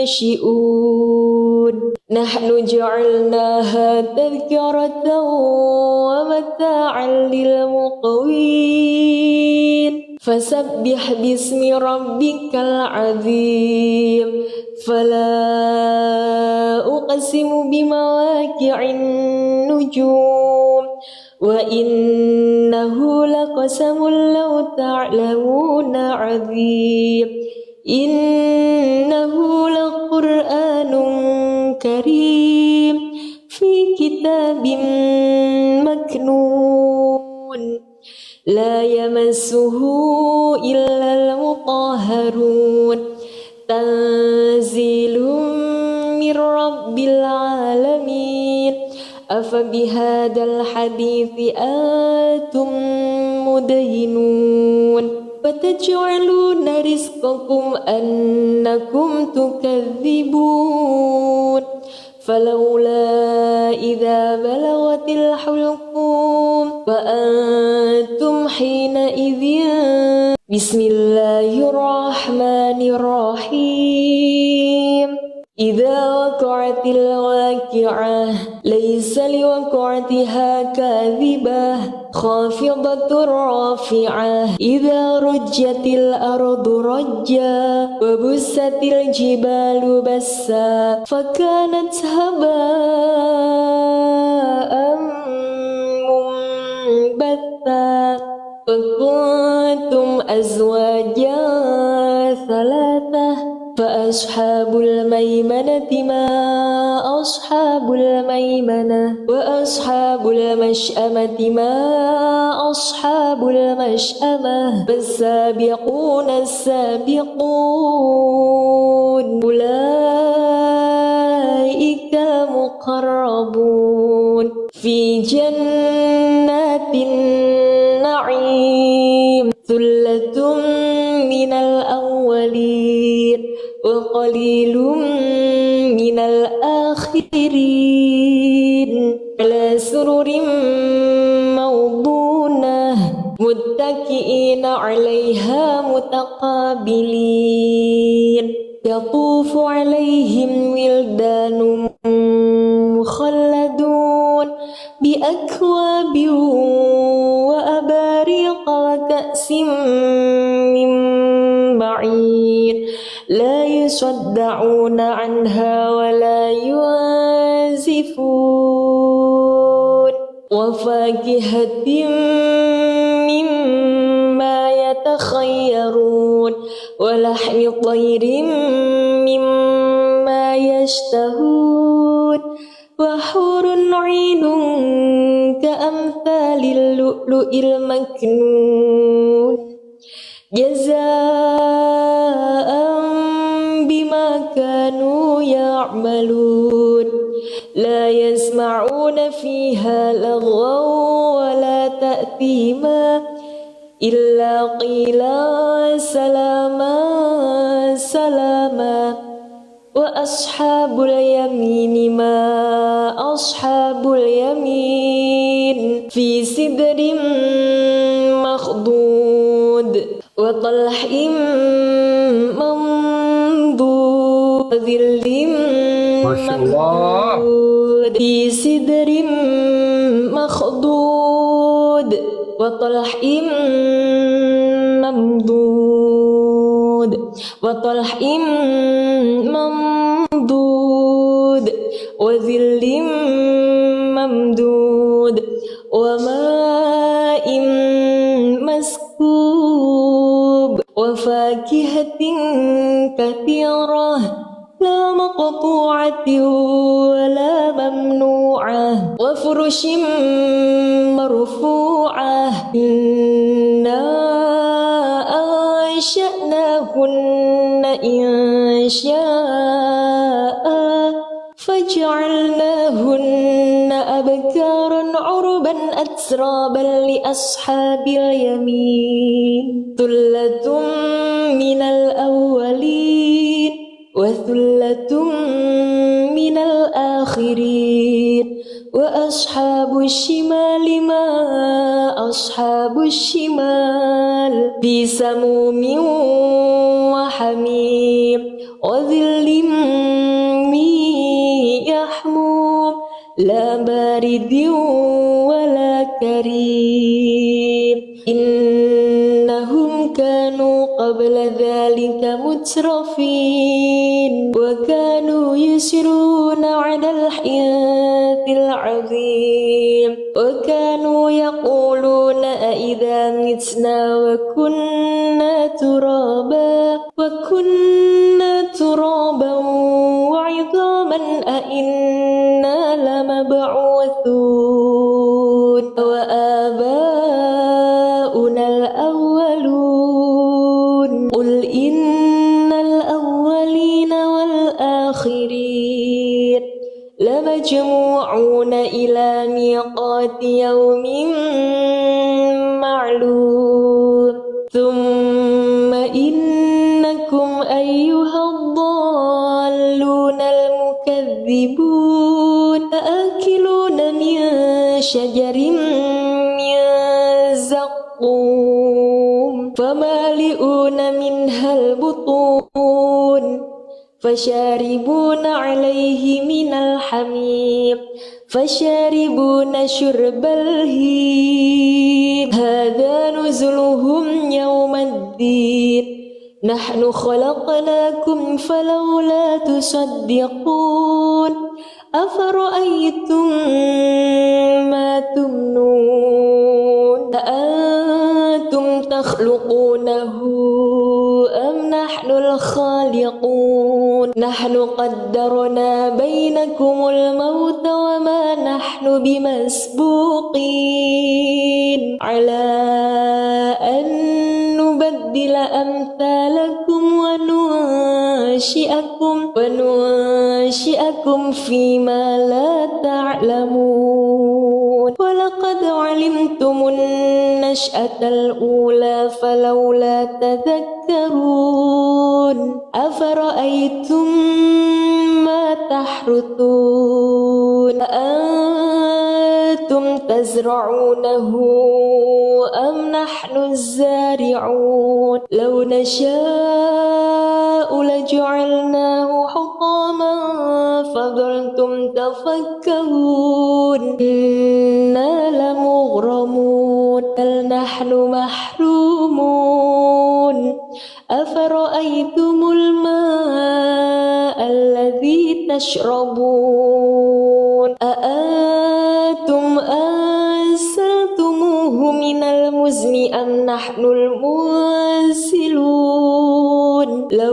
المنشئون نحن جعلناها تذكرة ومتاعا للمقوين فسبح باسم ربك العظيم فلا أقسم بمواقع النجوم وإنه لقسم لو تعلمون عظيم إنه لقرآن كريم في كتاب مكنون لا يمسه إلا المطهرون تنزيل من رب العالمين أفبهذا الحديث أنتم مدهنون وتجعلون رزقكم أنكم تكذبون فلولا إذا بلغت الحلقوم وأنتم حينئذ بسم الله الرحمن الرحيم إذا وقعت الواقعة ليس لوقعتها كاذبة خافضة رافعة إذا رجت الأرض رجا وبست الجبال بسا فكانت هباء منبثا وكنتم أزواجا ثلاثة فأصحاب الميمنة ما أصحاب الميمنة وأصحاب المشأمة ما أصحاب المشأمة فالسابقون السابقون أولئك المقربون في جنات النعيم ثلة من الأولين وقليل من الآخرين على سرر موضونة متكئين عليها متقابلين يطوف عليهم ولدان مخلدون بأكواب وأباريق وكأس من معين لا يصدعون عنها ولا ينزفون وفاكهة مما يتخيرون ولحم طير مما يشتهون وحور عين كأمثال اللؤلؤ المكنون جزاء بما كانوا يعملون لا يسمعون فيها لغوا ولا تأثيما إلا قيلا سلاما سلاما وأصحاب اليمين ما أصحاب اليمين في سدر مخضود وطلح منضود وظل ممدود في سدر مخضود وطلح ممدود وطلح ممدود وظل ممدود وماء مسكوب وفاكهة كثيرة لا مقطوعة ولا ممنوعة وفرش مرفوعة إنا أنشأناهن إنشاء فجعلناهن أبكارا عربا أترابا لأصحاب اليمين ثلة من الأولين وثلة من الآخرين وأصحاب الشمال ما أصحاب الشمال في سموم وحميم وظل من يحموم لا بارد ولا كريم إنهم كانوا قبل ذلك مترفين وكانوا يسرون على الحنث العظيم وكانوا يقولون أئذا متنا وكنا ترابا وعظاما أئنا لمبعوثون وآباؤنا الأولون قل إن الأولين والآخرين لمجموعون إلى ميقات يوم معلوم ثم إنكم أيها الضالون المكذبون لآكلون من شجر من زقوم فمالئون منها البطون فشاربون عليه من الحميم فشاربون شرب الهيم هذا نزلهم يوم الدين نحن خلقناكم فلولا تصدقون أفرأيتم ما تمنون أأنتم تخلقونه أم نحن الخالقون نحن قدرنا بينكم الموت وما نحن بمسبوقين على أن نبدل أمثالكم وننشئكم فيما لا تعلمون ولقد علمتم النشأة الأولى فلولا تذكرون أفرأيتم ما تحرثون أأنتم تزرعونه أم نحن الزارعون لو نشاء لجعلناه حطاما فظلتم تفكهون إنا لمغرمون بل نحن محرومون أفرأيتم الماء الذي تشربون أأنتم أنزلتموه من المزن أم نحن المنزلون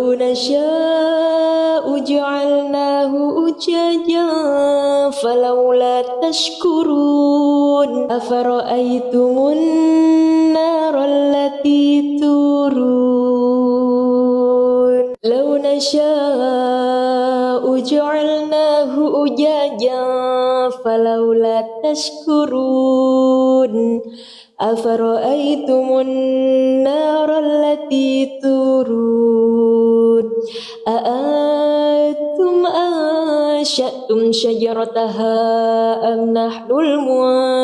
لو نشاء جعلناه أجاجا فلولا تشكرون أفرأيتم النار التي تورون لو نشاء جعلناه أجاجا فلولا تشكرون أفرأيتم النار التي تورون أأنتم أنشأتم شجرتها أم نحن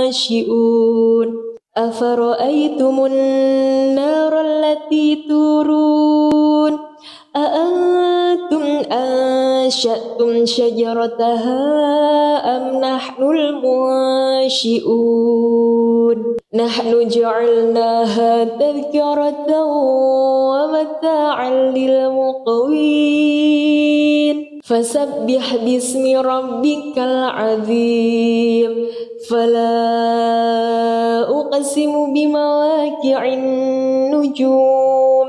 المنشئون أفرأيتم النار التي تورون أأنتم أنشأتم شجرتها أم نحن المنشئون نحن جعلناها تذكرة ومتاعا للمقوين فسبح باسم ربك العظيم فلا أقسم بمواقع النجوم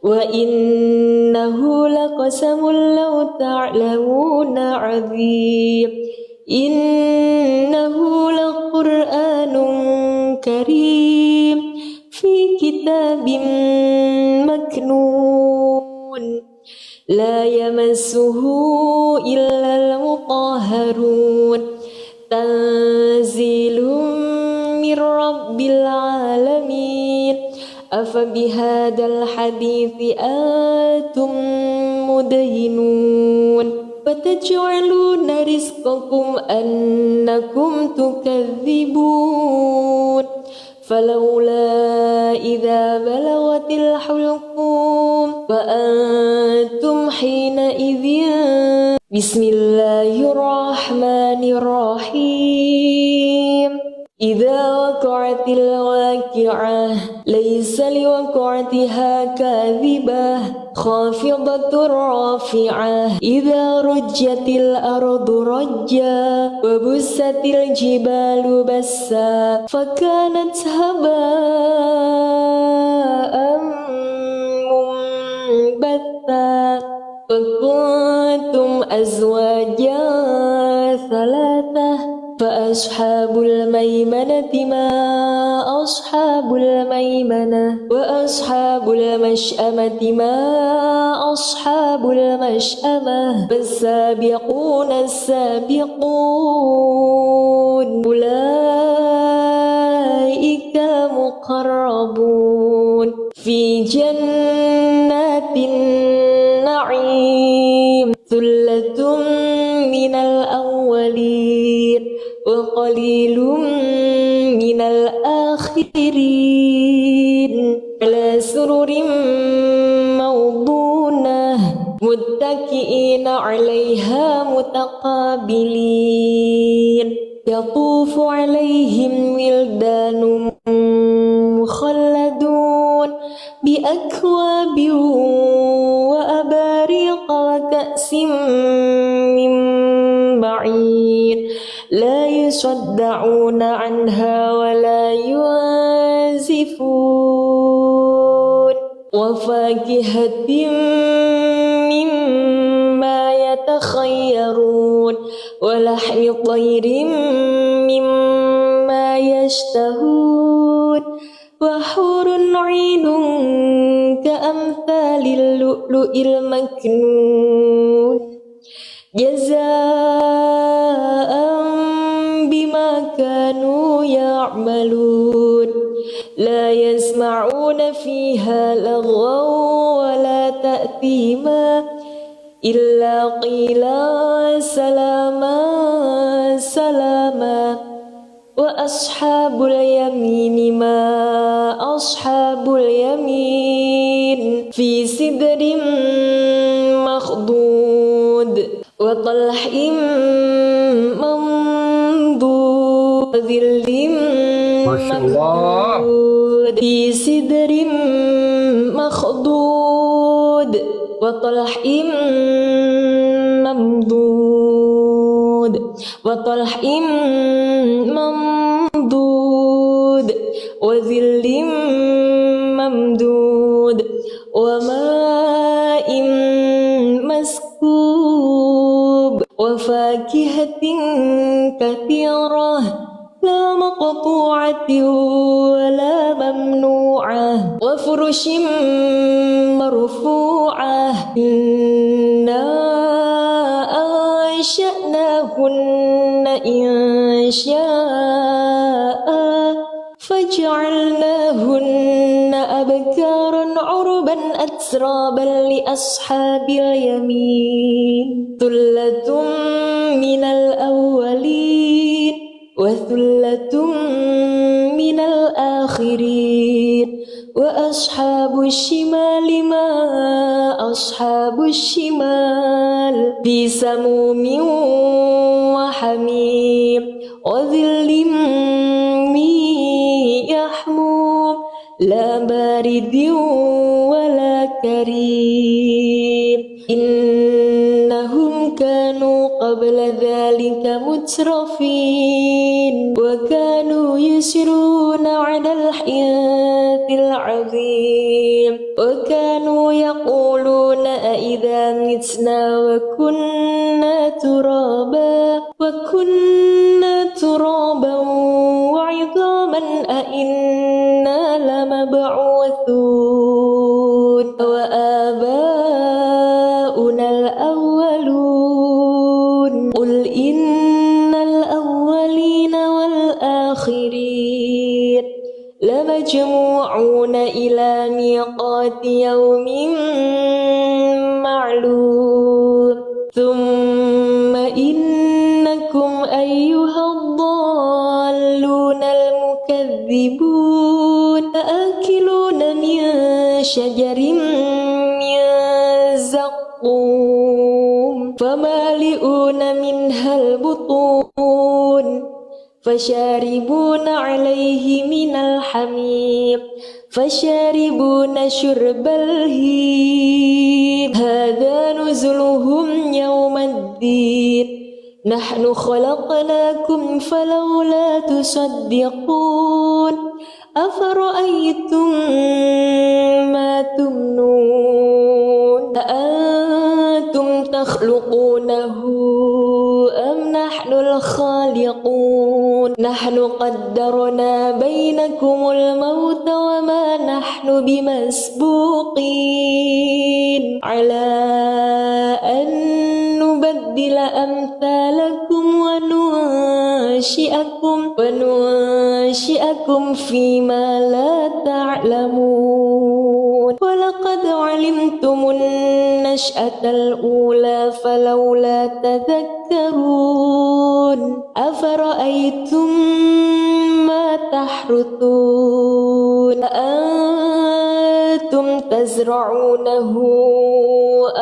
وإنه لقسم لو تعلمون عظيم إنه لقرآن كريم في كتاب مكنون لا يمسه إلا المطهرون تنزيل من رب العالمين أفبهذا الحديث أنتم مدهنون فتجعلون رزقكم أنكم تكذبون فلولا إذا بلغت الحلقوم وأنتم حينئذ بسم الله الرحمن الرحيم إذا وقعت الواقعة ليس لوقعتها كاذبة خافضة رافعة إذا رجت الأرض رجا وبست الجبال بسا فكانت هباء منبثا وكنتم أزواجا ثلاثة فأصحاب الميمنة ما أصحاب الميمنة وأصحاب المشأمة ما أصحاب المشأمة فالسابقون السابقون أولئك المقربون في جنات النعيم ثلة من الأولين وقليل من الآخرين على سرر موضونة متكئين عليها متقابلين يطوف عليهم ولدان مخلدون بأكواب وأباريق وكأس من معين لا يصدعون عنها ولا ينزفون وفاكهة مما يتخيرون ولحم طير مما يشتهون وحور عين كأمثال اللؤلؤ المكنون جزاء بما كانوا يعملون لا يسمعون فيها لغوا ولا تأثيما إلا قيلا سلاما سلاما وأصحاب اليمين ما أصحاب اليمين في سدر مخضود وطلح منضود وظل ممدود في سدر مخضود وطلح ممدود وطلح ممدود وظل ممدود وماء وفاكهة كثيرة لا مقطوعة ولا ممنوعة وفرش مرفوعة إنا أنشأناهن إنشاء فجعلناهن أبكارا عربا أترابا لأصحاب اليمين ثلة من الأولين وثلة من الآخرين وأصحاب الشمال ما أصحاب الشمال في سموم وحميم وظل من يحموم لا بارد ولا كريم إنهم كانوا قبل ذلك مترفين وكانوا يسرون على الحنث العظيم وكانوا يقولون أإذا متنا وكنا ترابا وعظاما أإنا لمبعوثون وآباؤنا الأولون قل إن الأولين والآخرين لمجموعون إلى ميقات يوم معلوم ثم إنكم أيها الضالون المكذبون لآكلون من شجر من زقوم فمالئون منها البطون فشاربون عليه من الحميم فشاربون شرب الهيم هذا نزلهم يوم الدين نحن خلقناكم فلولا تصدقون أفرأيتم ما تمنون أأنتم تخلقونه أم نحن الخالقون نحن قدرنا بينكم الموت وما نحن بمسبوقين على أن نبدل أمثالكم وننشئكم فيما لا تعلمون ولقد علمتم النشأة الأولى فلولا تذكرون أفرأيتم ما تحرثون أأنتم تزرعونه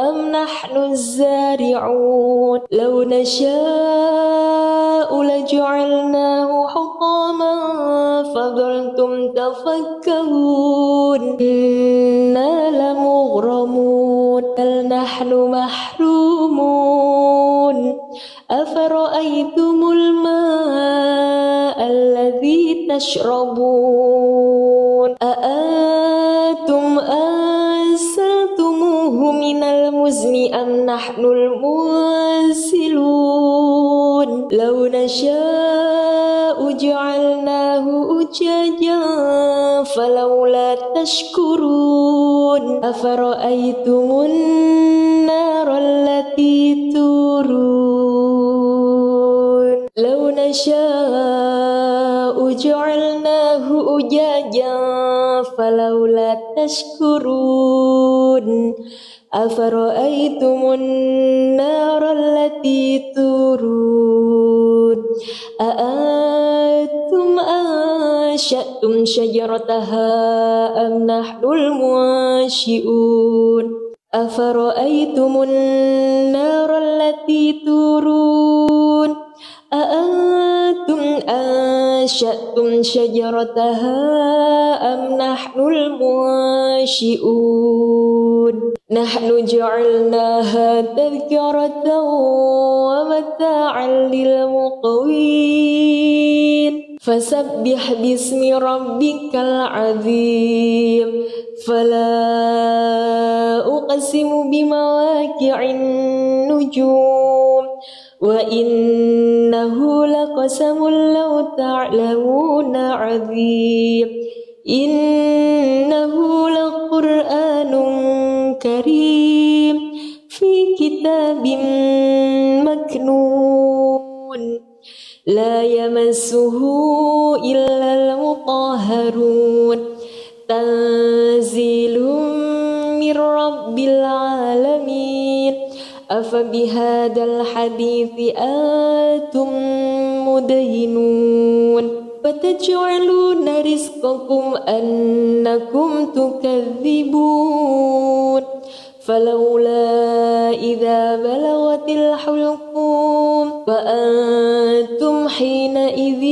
أم نحن الزارعون لو نشاء لجعلناه حطاما فظلتم تفكهون إنا لمغرمون بل نحن محرومون أفرأيتم الماء الذي تشربون أأنتم أنزلتموه من المزن أم نحن المنزلون لو نشاء جعلناه أجاجا فلولا تشكرون أفرأيتم النار التي تورون لو نشاء جعلناه أجاجا فلولا تشكرون أفرأيتم النار التي تورون أأنتم أنشأتم شجرتها أم نحن المنشئون أفرأيتم النار التي تورون أأنتم أنشأتم شجرتها أم نحن المنشئون نحن جعلناها تذكرة ومتاعا للمقوين فسبح باسم ربك العظيم فلا أقسم بمواقع النجوم وإنه لقسم لو تعلمون عظيم إنه لقرآن كريم في كتاب مكنون لا يمسه إلا المطهرون تنزيل من رب العالمين أفبهذا الحديث أنتم مدهنون وتجعلون رزقكم أنكم تكذبون فلولا إذا بلغت الحلقوم وأنتم حينئذ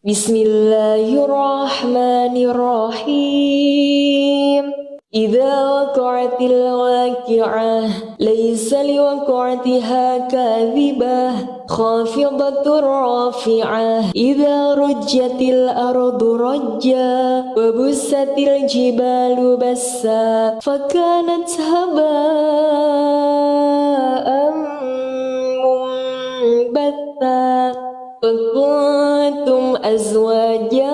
بسم الله الرحمن الرحيم إذا وقعت الواقعة ليس لوقعتها كاذبة خافضة رافعة إذا رجت الأرض رجا وبست الجبال بسا فكانت هباء منبثا وكنتم أزواجا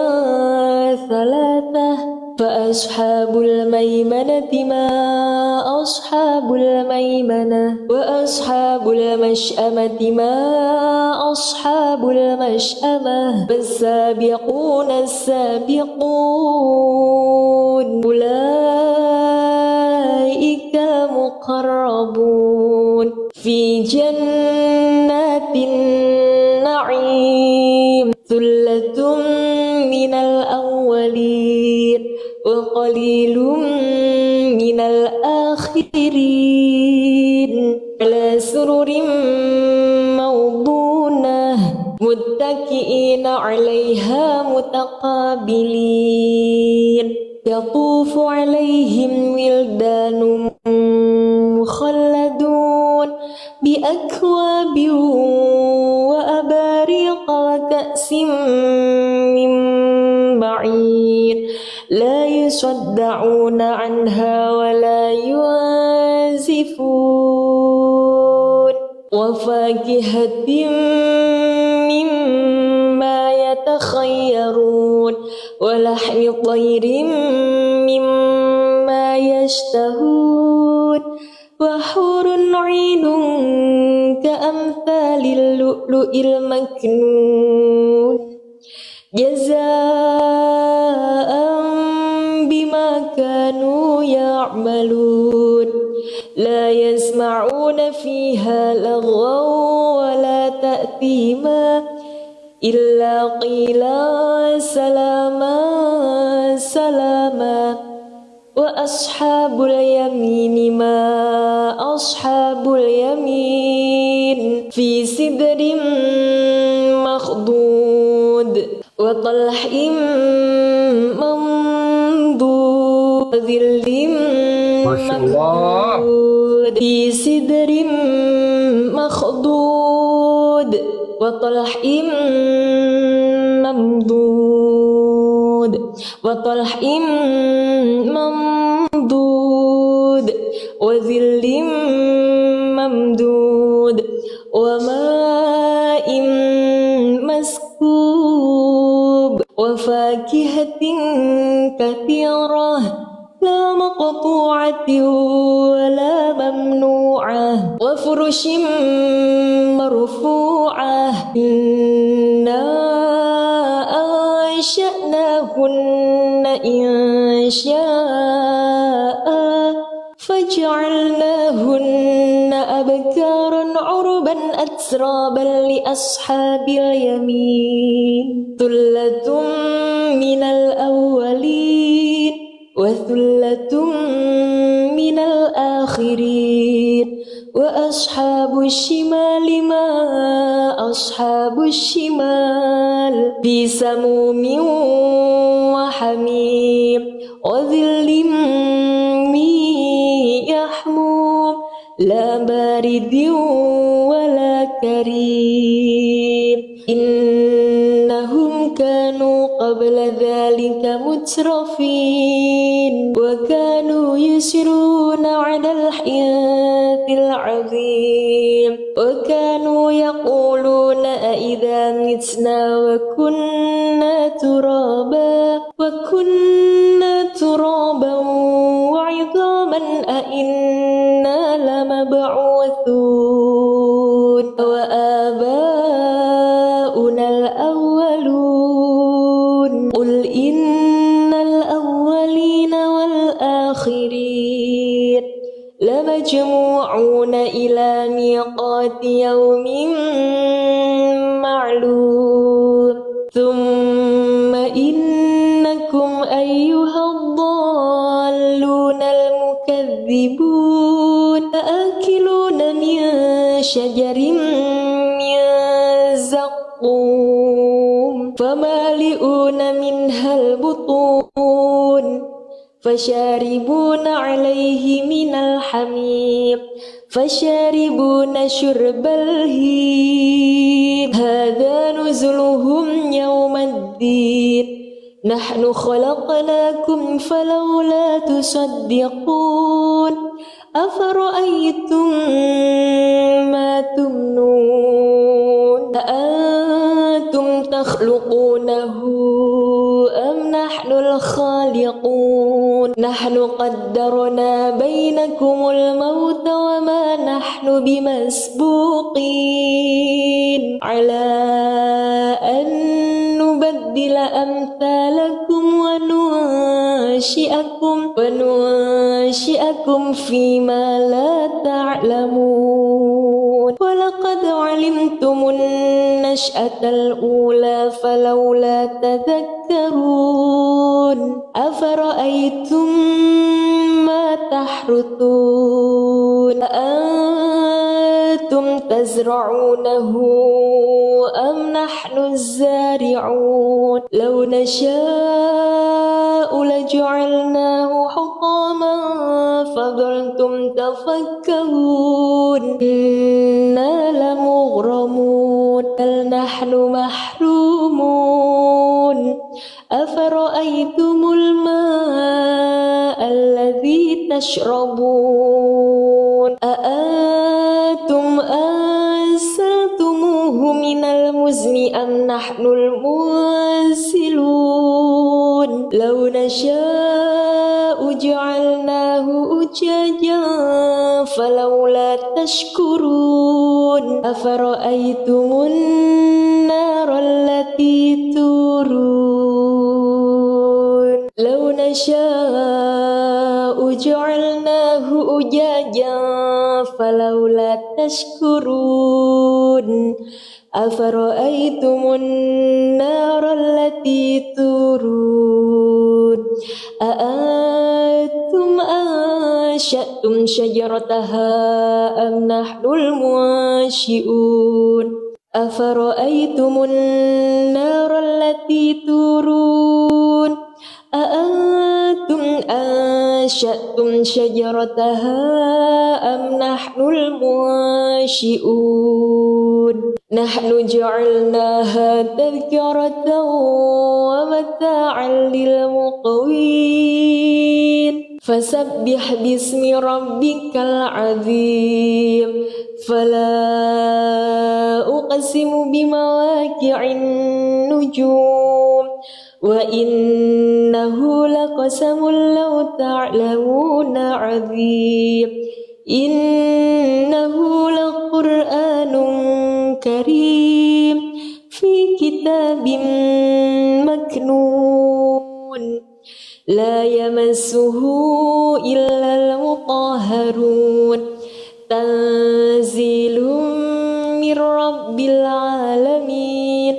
ثلاثة فأصحاب الميمنة ما أصحاب الميمنة وأصحاب المشأمة ما أصحاب المشأمة فالسابقون السابقون أولئك المقربون في جنات النعيم ثلة من الأولين وقليل من الآخرين على سرر موضونة متكئين عليها متقابلين يطوف عليهم ولدان مخلدون بأكواب وأباريق وكأس من معين لا يصدعون عنها ولا ينزفون وفاكهة مما يتخيرون ولحم طير مما يشتهون وحور عين كأمثال اللؤلؤ المكنون جزاء بما كانوا يعملون لا يسمعون فيها لغوا ولا تأثيما إلا قيلا سلاما سلاما وأصحاب اليمين ما أصحاب اليمين في سدر مخضود وطلح منضود وظل ممدود في سدر مخضود وطلح ممدود وطلح ممدود وظل ممدود وماء مسكوب وفاكهة كثيرة لا مقطوعة ولا ممنوعة وفرش مرفوعة إنا أنشأناهن إنشاء فجعلناهن أبكارا عربا أترابا لأصحاب اليمين ثلة من الأولين وثلة من الآخرين وأصحاب الشمال ما أصحاب الشمال في سموم وحميم وظل من يحموم لا بارد ولا كريم إنهم ذلك مترفين وكانوا يسرون على الحياة العظيم وكانوا يقولون أإذا متنا وكنا ترابا وعظاما أإنا لمبعوثون وآباؤنا الأولون قل إن الأولين والآخرين لمجموعون إلى ميقات يوم معلوم ثم إنكم أيها الضالون المكذبون لآكلون من شجر من زقوم فمالئون منها البطون فشاربون عليه من الحميم فشاربون شرب الهيم هذا نزلهم يوم الدين نحن خلقناكم فلولا تصدقون أفرأيتم ما تمنون أأنتم تخلقونه أم نحن الخالقون نحن قدرنا بينكم الموت وما نحن بمسبوقين على أن نبدل أمثالكم وننشئكم فيما لا تعلمون ولقد علمتم النشأة الأولى فلولا تذكرون أفرأيتم ما تحرثون أأنتم تزرعونه أم نحن الزارعون لو نشاء لجعلناه حطاما فظلتم تفكهون إنا لمغرمون بل نحن محرومون أفرأيتم الماء الذي تشربون أأنتم أنزلتموه من المزن أم نحن المنزلون لو نشاء جعلناه أجاجا فلولا تشكرون أفرأيتم النار التي تورون لو نشاء جعلناه أجاجا فلولا تشكرون أفرأيتم النار التي تورون أأنتم أنشأتم شجرتها أم نحن المنشئون أفرأيتم النار التي تورون أأنتم أنشأتم شجرتها أم نحن المنشئون نحن جعلناها تذكرة ومتاعا للمقوين فسبح باسم ربك العظيم فلا أقسم بمواقع النجوم وإنه لقسم لو تعلمون عظيم إنه لقرآن كريم في كتاب مكنون لا يمسه إلا المطهرون تنزيل من رب العالمين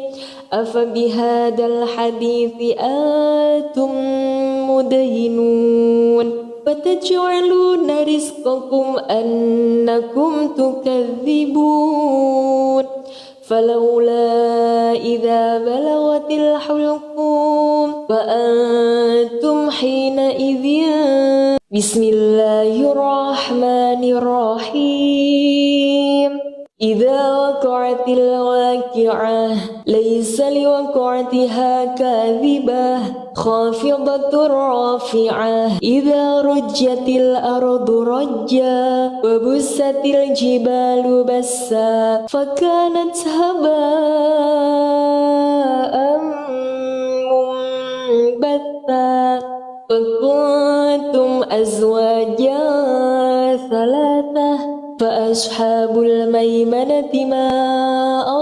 أفبهذا الحديث أنتم مدهنون وتجعلون رزقكم أنكم تكذبون فلولا إذا بلغت الحلقوم وأنتم حينئذ بسم الله الرحمن الرحيم إذا وقعت الواقعة ليس لوقعتها كاذبة خافضة رافعة إذا رجت الأرض رجا وبست الجبال بسا فكانت هباء منبثا وكنتم أزواجا ثلاثة فأصحاب الميمنة ما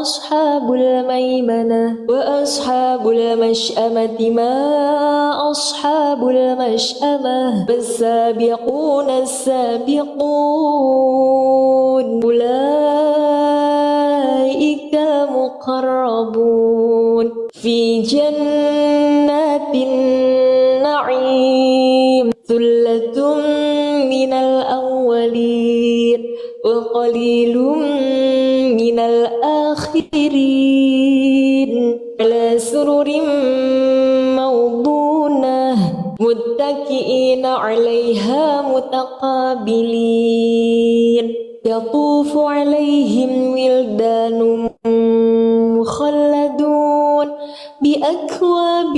أصحاب الميمنة وأصحاب المشأمة ما أصحاب المشأمة فالسابقون السابقون أولئك المقربون في جنات النعيم ثلة من الأولين وقليل من الآخرين على سرر موضونة متكئين عليها متقابلين يطوف عليهم ولدان مخلدون بأكواب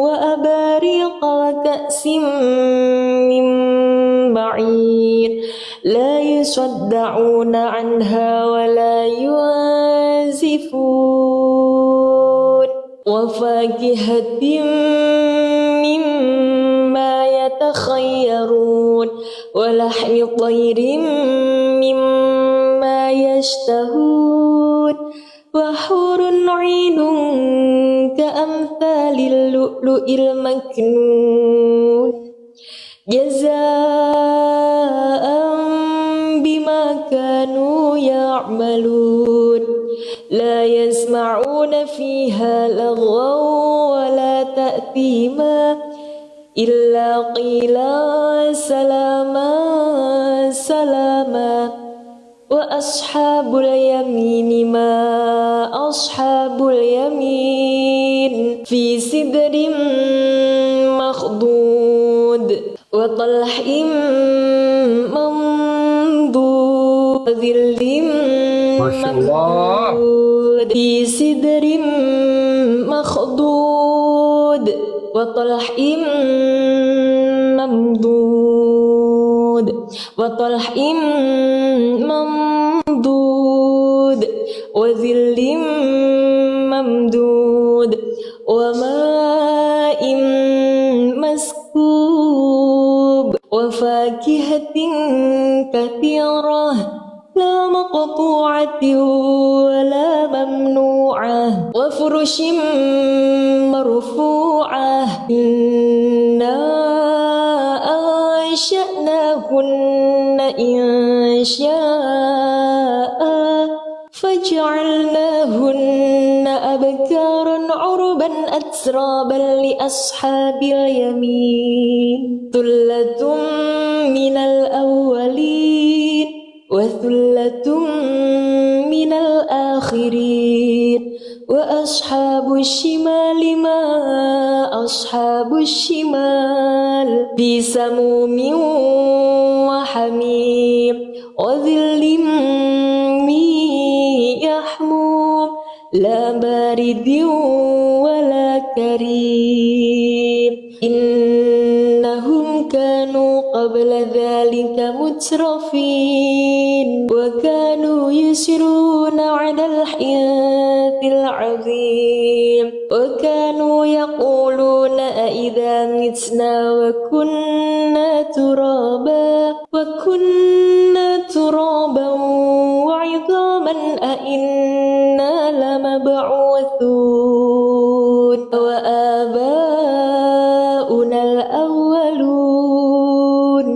وأباريق وكأس من معين لا يصدعون عنها ولا ينزفون وفاكهة مما يتخيرون ولحم طير مما يشتهون وحور عين كأمثال اللؤلؤ المكنون جزاء بما كانوا يعملون لا يسمعون فيها لغوا ولا تأثيما إلا قيلا سلاما سلاما وأصحاب اليمين ما أصحاب اليمين في سدر مخضود وطلح منضود وظل ممدود في سدر مخضود وطلح ممدود وطلح ممدود وظل ممدود وماء مسكوب وفاكهة كثيرة لا مقطوعة ولا ممنوعة وفرش مرفوعة إنا أنشأناهن إنشاء فجعلناهن أبكارا عربا أترابا لأصحاب اليمين ثلة من الأولين وثلة من الآخرين وأصحاب الشمال ما أصحاب الشمال في سموم وحميم وظل من يحموم لا بارد ولا كريم إنهم كانوا قبل ذلك مترفين وكانوا يسرون على الحنث العظيم وكانوا يقولون أئذا متنا وكنا ترابا وعظاما أئنا لمبعوثون وآباؤنا الأولون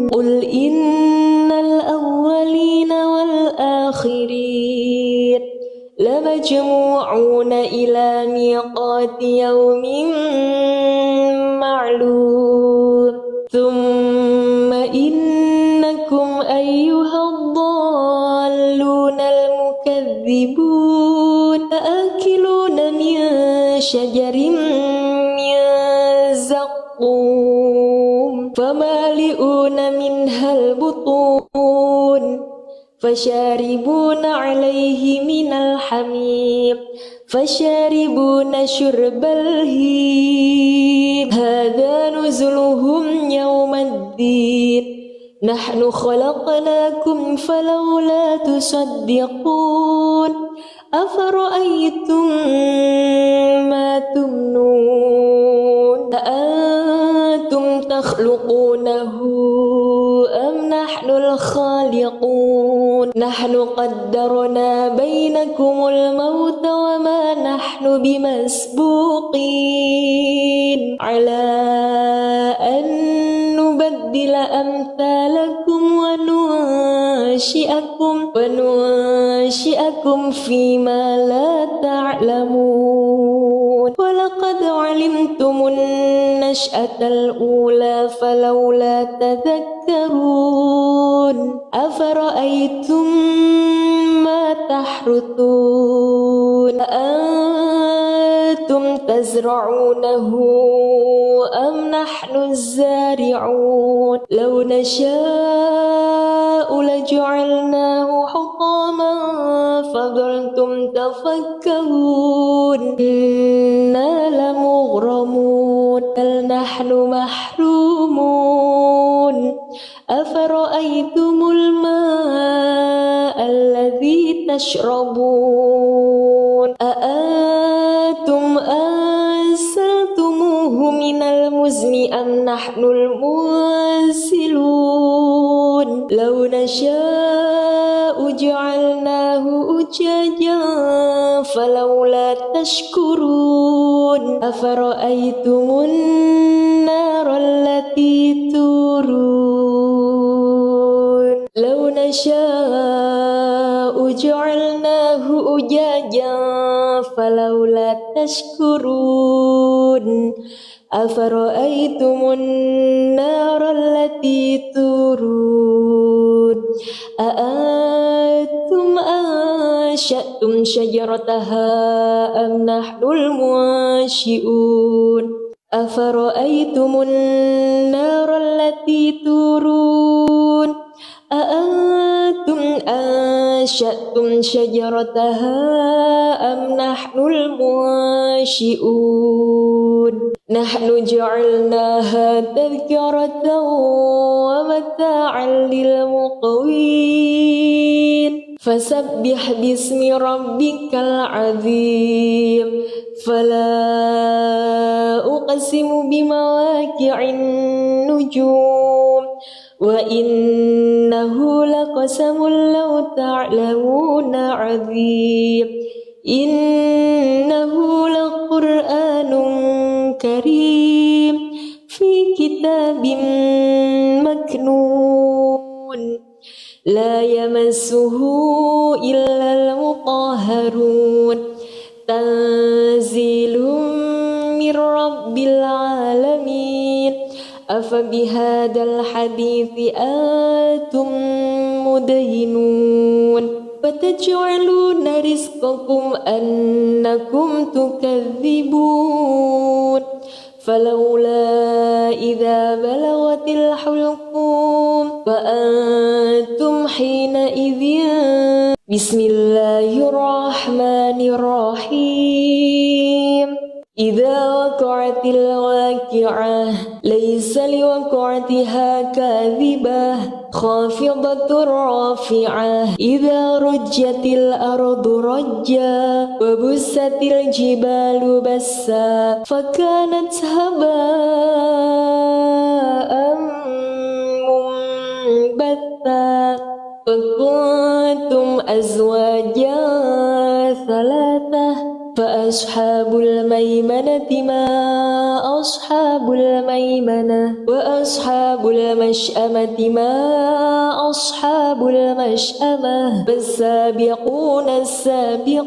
قل إن الأولين والآخرين لمجموعون إلى ميقات يوم معلوم ثم إنكم أيها الضالون المكذبون لآكلون من شجر من زقوم فمالئون منها البطون فشاربون عليه من الحميم فشاربون شرب الهيم هذا نزلهم يوم الدين نحن خلقناكم فلولا تصدقون أفرأيتم ما تمنون أأنتم تخلقونه أم نحن الخالقون نحن قدرنا بينكم الموت وما نحن بمسبوقين على أن نبدل أمثالكم وننشئكم فيما لا تعلمون ولقد علمتم النشأة الأولى فلولا تذكرون أفرأيتم ما تحرثون أأنتم تزرعونه أم نحن الزارعون لو نشاء لجعلناه حطاما فظلتم تفكرون إنا لمغرمون بل نحن محرومون أفرأيتم الماء الذي تشربون أأنتم أنزلتموه من المزن أم نحن المنزلون لو نشاء جعلناه أجاجا فلولا تشكرون أفرأيتم النار التي تورون لو نشاء جعلناه أجاجا فلولا تشكرون أفرأيتم النار التي تورون أأنتم أنشأتم شجرتها أم نحن المنشئون أفرأيتم النار التي تورون أأنتم أنشأتم شجرتها أم نحن المنشئون نحن جعلناها تذكرة ومتاعا للمقوين فسبح باسم ربك العظيم فلا أقسم بمواقع النجوم وإنه لقسم لو تعلمون عظيم إنه لقرآن كريم في كتاب مكنون لا يمسه إلا المطهرون تنزيل من رب العالمين أفبهذا الحديث أنتم مدهنون وتجعلون رزقكم أنكم تكذبون فلولا إذا بلغت الحلقوم وأنتم حينئذ بسم الله الرحمن الرحيم إذا وقعت الواقعة ليس لوقعتها كاذبة خافضة رافعة إذا رجت الأرض رجا وبست الجبال بسا فكانت هباء منبثا وكنتم أزواجا ثلاثة فأصحاب الميمنة ما أصحاب الميمنة وأصحاب المشأمة ما أصحاب المشأمة والسابقون السابقون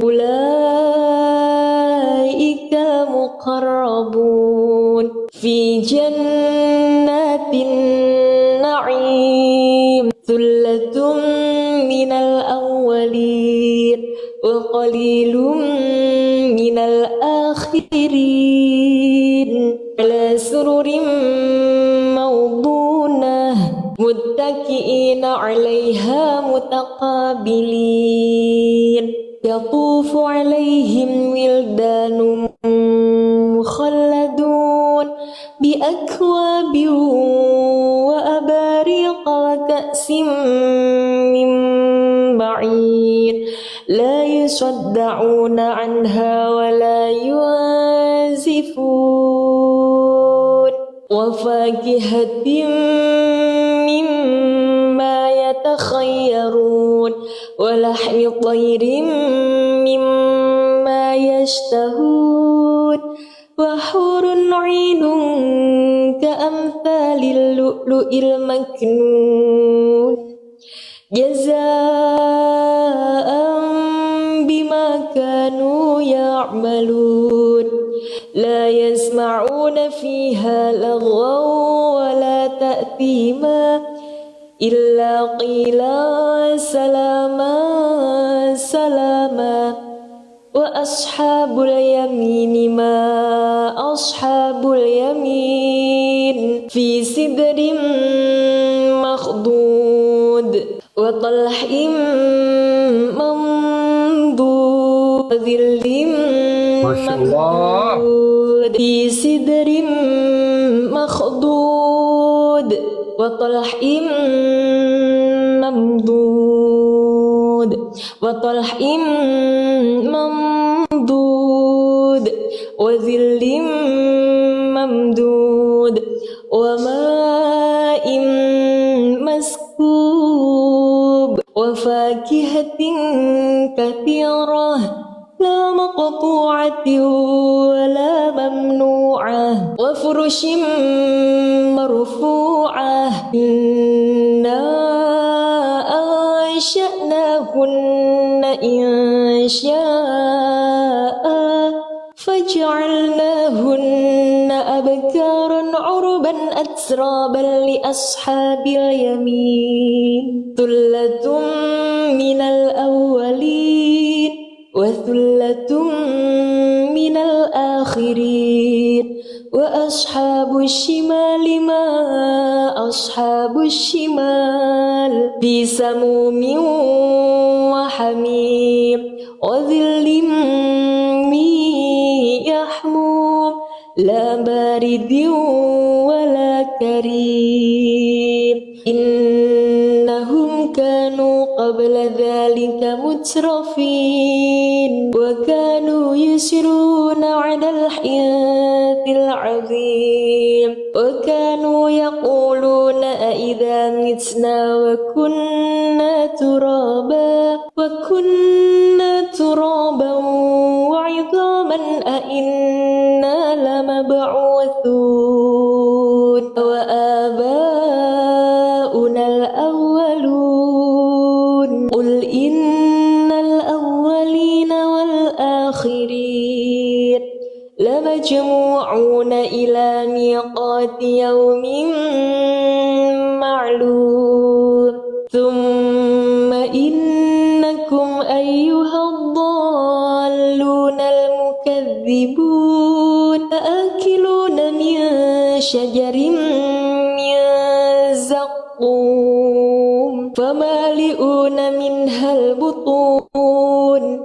أولئك المقربون في جنات النعيم ثلة من الأولين وقليل من الآخرين على سرر موضونة متكئين عليها متقابلين يطوف عليهم ولدان مخلدون بأكواب وأباريق وكأس من معين لا يصدعون عنها ولا ينزفون وفاكهة مما يتخيرون ولحم طير مما يشتهون وحور عين كأمثال اللؤلؤ المكنون جزاء بما كانوا يعملون لا يسمعون فيها لغوا ولا تأثيما إلا قيلا سلاما سلاما وأصحاب اليمين ما أصحاب اليمين في سدر مخضود وطلح منضود وظل ممدود في سدر مخضود وطلح ممدود وطلح ممدود وظل ممدود وماء مسكوب وفاكهة كثيرة لا مقطوعة ولا ممنوعة وفرش مرفوعة إنا أنشأناهن إنشاء فجعلناهن أبكارا عربا أترابا لأصحاب اليمين ثلة من الأولين وثلة من الآخرين وأصحاب الشمال ما أصحاب الشمال في سموم وحميم وظل من يحموم لا بارد ولا كريم إنهم كانوا قبل ذلك مترفين وكانوا يسرون على الحنث العظيم وكانوا يقولون أئذا متنا وكنا ترابا وعظاما أئنا لمبعوثون وآباؤنا الأولون قل إن الأولين والآخرين لمجموعون إلى ميقات يوم معلوم ثم إنكم أيها الضالون المكذبون لآكلون من شجر من زقوم فمالئون منها البطون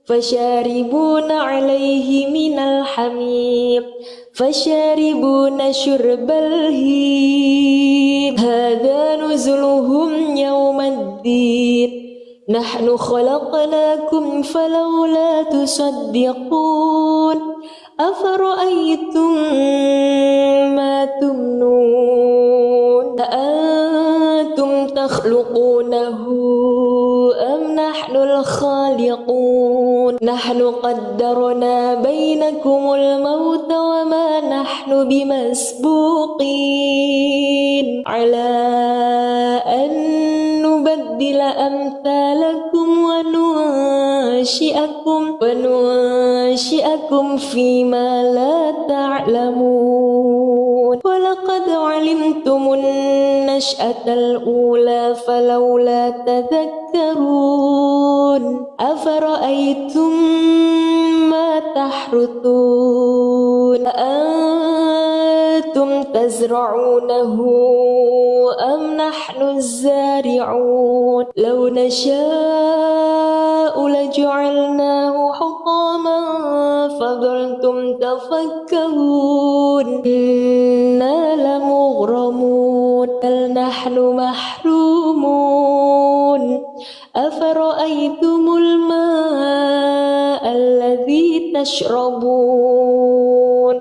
فشاربون عليه من الحميم فشاربون شرب الهيم هذا نزلهم يوم الدين نحن خلقناكم فلولا تصدقون أفرأيتم ما تمنون أأنتم تخلقونه أم نحن الخالقون نحن قدرنا بينكم الموت وما نحن بمسبوقين على أن نبدل أمثالكم وننشئكم فيما لا تعلمون ولقد علمتم النشأة الأولى فلولا تذكرون أفرأيتم ما تحرثون أأنتم تزرعونه أم نحن الزارعون لو نشاء لجعلناه حطاما فظلتم تفكرون إنا لمغرمون بل نحن محرومون أفرأيتم الماء الذي تشربون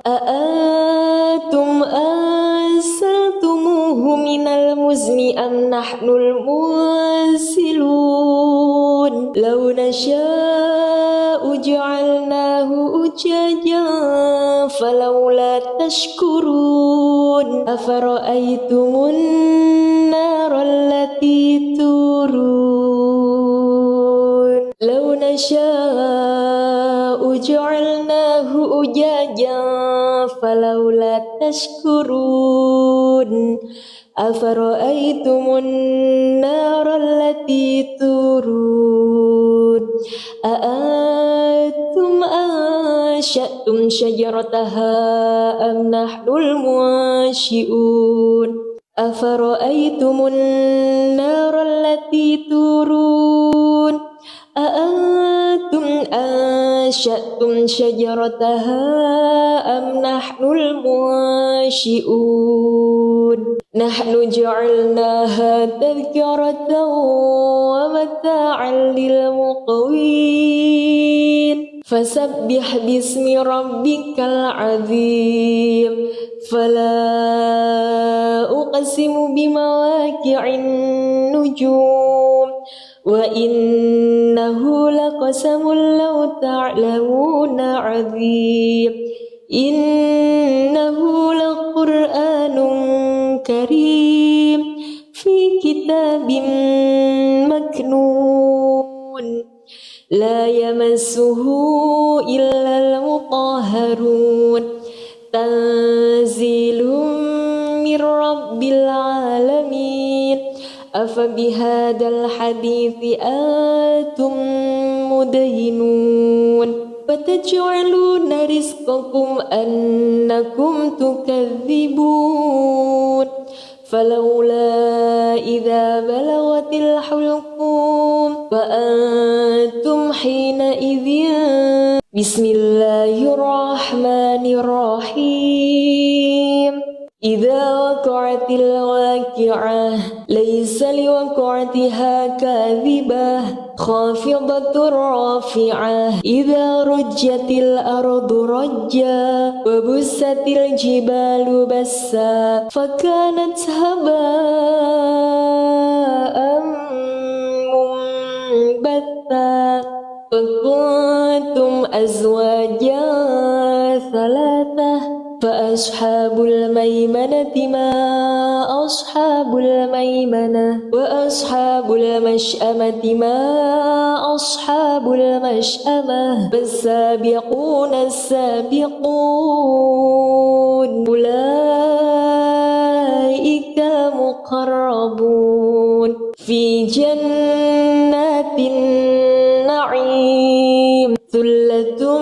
أأنتم أنزلتموه من المزن أم نحن المنزلون لو نشاء جعلناه أجاجا فلولا تشكرون أفرأيتم النار التي تورون لو نشاء جعلناه أجاجا فلولا تشكرون أفرأيتم النار التي تورون أأنتم أنشأتم شجرتها أم نحن المنشئون أفرأيتم النار التي تورون أأنتم أنشأتم شجرتها أم نحن المنشئون نحن جعلناها تذكرة ومتاعا للمقوين فسبح باسم ربك العظيم فلا أقسم بمواقع النجوم وإنه لقسم لو تعلمون عظيم إنه لقرآن كريم في كتاب مكنون لا يمسه إلا المطهرون تنزيل من رب العالمين أفبهذا الحديث أنتم مدهنون وتجعلون رزقكم أنكم تكذبون فلولا إذا بلغت الحلقوم وأنتم حينئذ بسم الله الرحمن الرحيم إذا وقعت الواقعة ليس لوقعتها كاذبة خافضة رافعة إذا رجت الأرض رجا وبست الجبال بسا فكانت هباء منبثا وكنتم أزواجا ثلاثة فأصحاب الميمنة ما أصحاب الميمنة وأصحاب المشأمة ما أصحاب المشأمة فالسابقون السابقون أولئك المقربون في جنات النعيم ثلة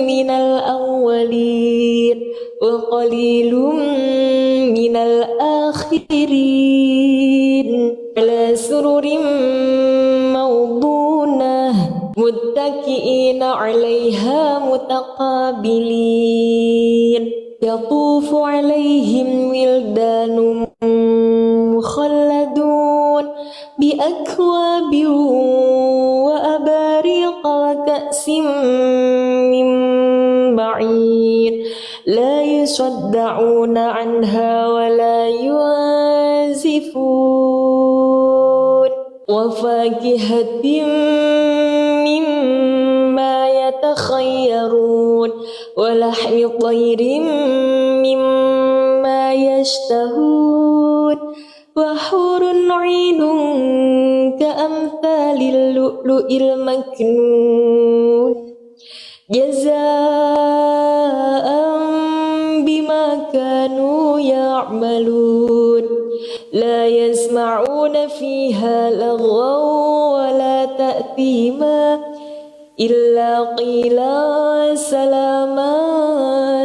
من الأولين وقليل من الآخرين على سرر موضونة متكئين عليها متقابلين يطوف عليهم ولدان مخلدون بأكواب وأباريق وكأس من معين لا يصدعون عنها ولا ينزفون وفاكهة مما يتخيرون ولحم طير مما يشتهون وحور عين كأمثال اللؤلؤ المكنون جزاء بما كانوا يعملون لا يسمعون فيها لغوا ولا تأثيما إلا قيلا سلاما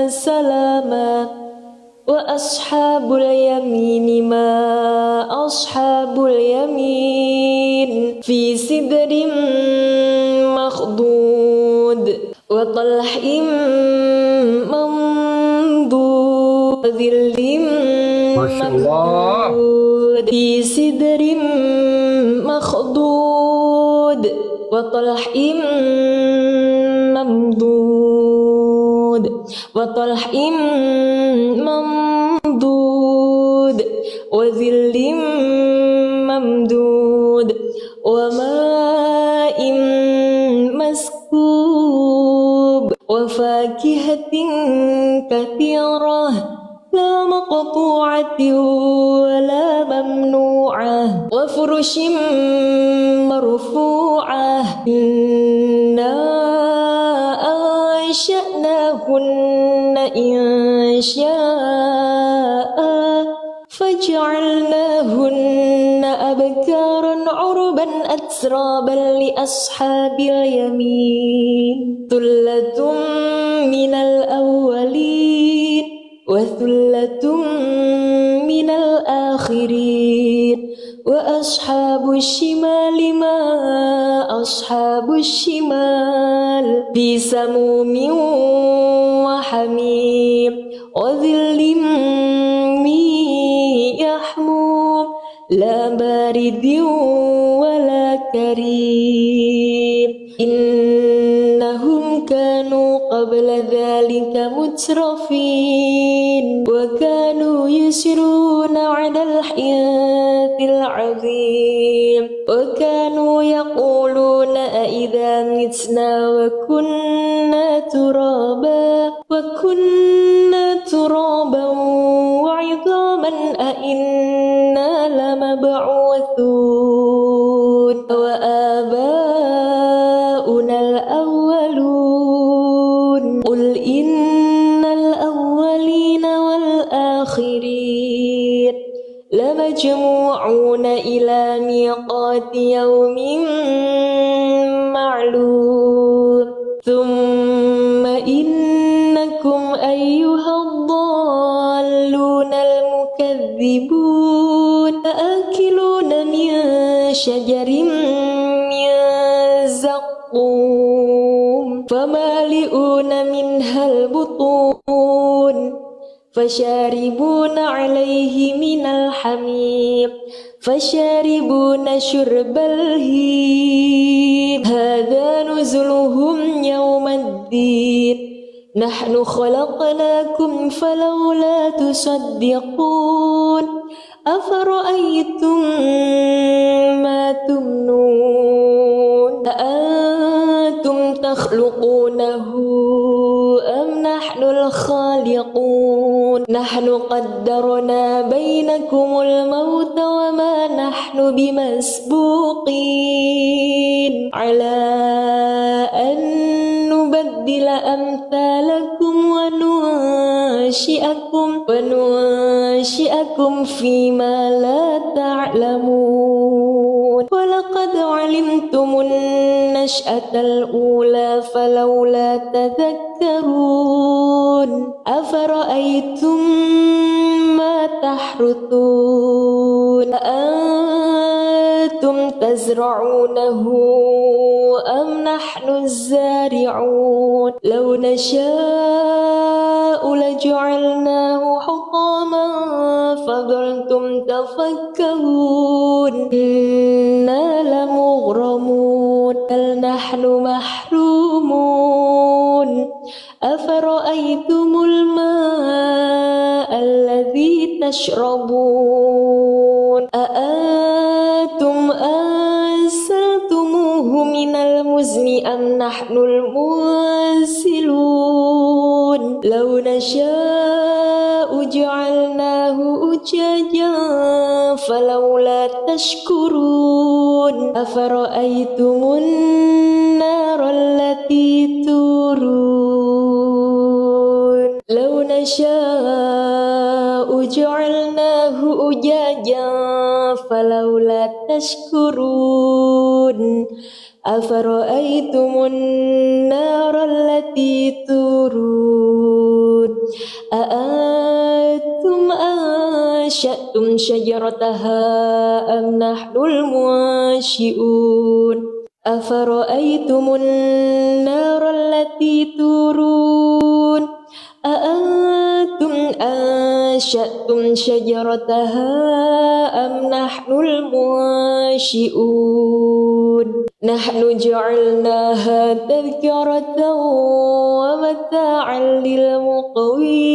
سلاما وأصحاب اليمين ما أصحاب اليمين في سدر مخضود وطلح منضود وظل ممدود في سدر مخضود وطلح ممدود وطلح ممدود وظل ممدود وماء مسكوب وفاكهة كثيرة لا مقطوعة ولا ممنوعة وفرش مرفوعة إنا أنشأناهن إنشاء فجعلناهن أبكارا عربا أترابا لأصحاب اليمين ثلة من الأولين وثلة من الآخرين وأصحاب الشمال ما أصحاب الشمال في سموم وحميم وظل من يحموم لا بارد ولا كريم إنهم كانوا قبل ذلك مترفين وكانوا يسرون على الحنث العظيم وكانوا يقولون أئذا متنا وكنا ترابا وعظاما أئنا لمبعوثون وآباؤنا الأولون قل إن الأولين والآخرين لمجموعون إلى ميقات يوم معلوم ثم إنكم أيها الضالون المكذبون لآكلون من شجر من زقوم فمالئون منها البطون فشاربون عليه من الحميم فشاربون شرب الهيم هذا نزلهم يوم الدين نحن خلقناكم فلولا تصدقون أفرأيتم ما تمنون أأنتم تخلقونه أم نحن الخالقون نحن قدرنا بينكم الموت وما نحن بمسبوقين على أن نبدل أمثالكم وننشئكم فيما لا تعلمون ولقد علمتم النشأة الأولى فلولا تذكرون أفرأيتم ما تحرثون أأنتم تزرعونه أم نحن الزارعون لو نشاء لجعلناه حطاما فظلتم تفكرون إنا لمغرمون بل نحن محرومون أفرأيتم الماء الذي تشربون أأنتم أنزلتموه من المزن أم نحن المنزلون لو نشاء جعلناه أجاجا فلولا تشكرون أفرأيتم النار التي تورون لو نشاء أجاجا فلولا تشكرون أفرأيتم النار التي تورون أأنتم أنشأتم شجرتها أم نحن المنشئون أفرأيتم النار التي تورون أأنتم أنشأتم شجرتها أم نحن المنشئون نحن جعلناها تذكرة ومتاعا للمقوين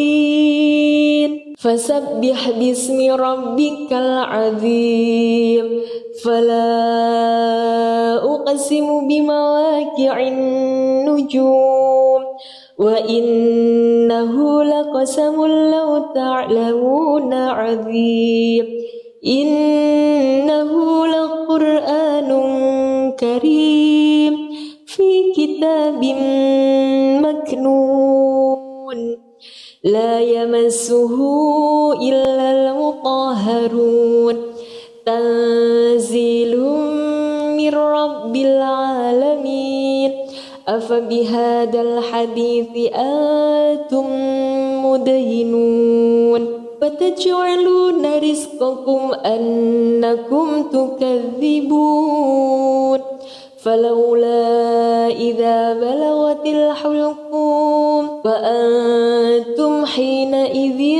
فسبح باسم ربك العظيم فلا أقسم بمواقع النجوم وإنه لقسم لو تعلمون عظيم إنه لقرآن كريم في كتاب مكنون لا يمسه إلا المطهرون تنزيل من رب العالمين أفبهذا الحديث أنتم مدهنون فتجعلون رزقكم أنكم تكذبون فلولا إذا بلغت الحلقوم وأنتم حينئذ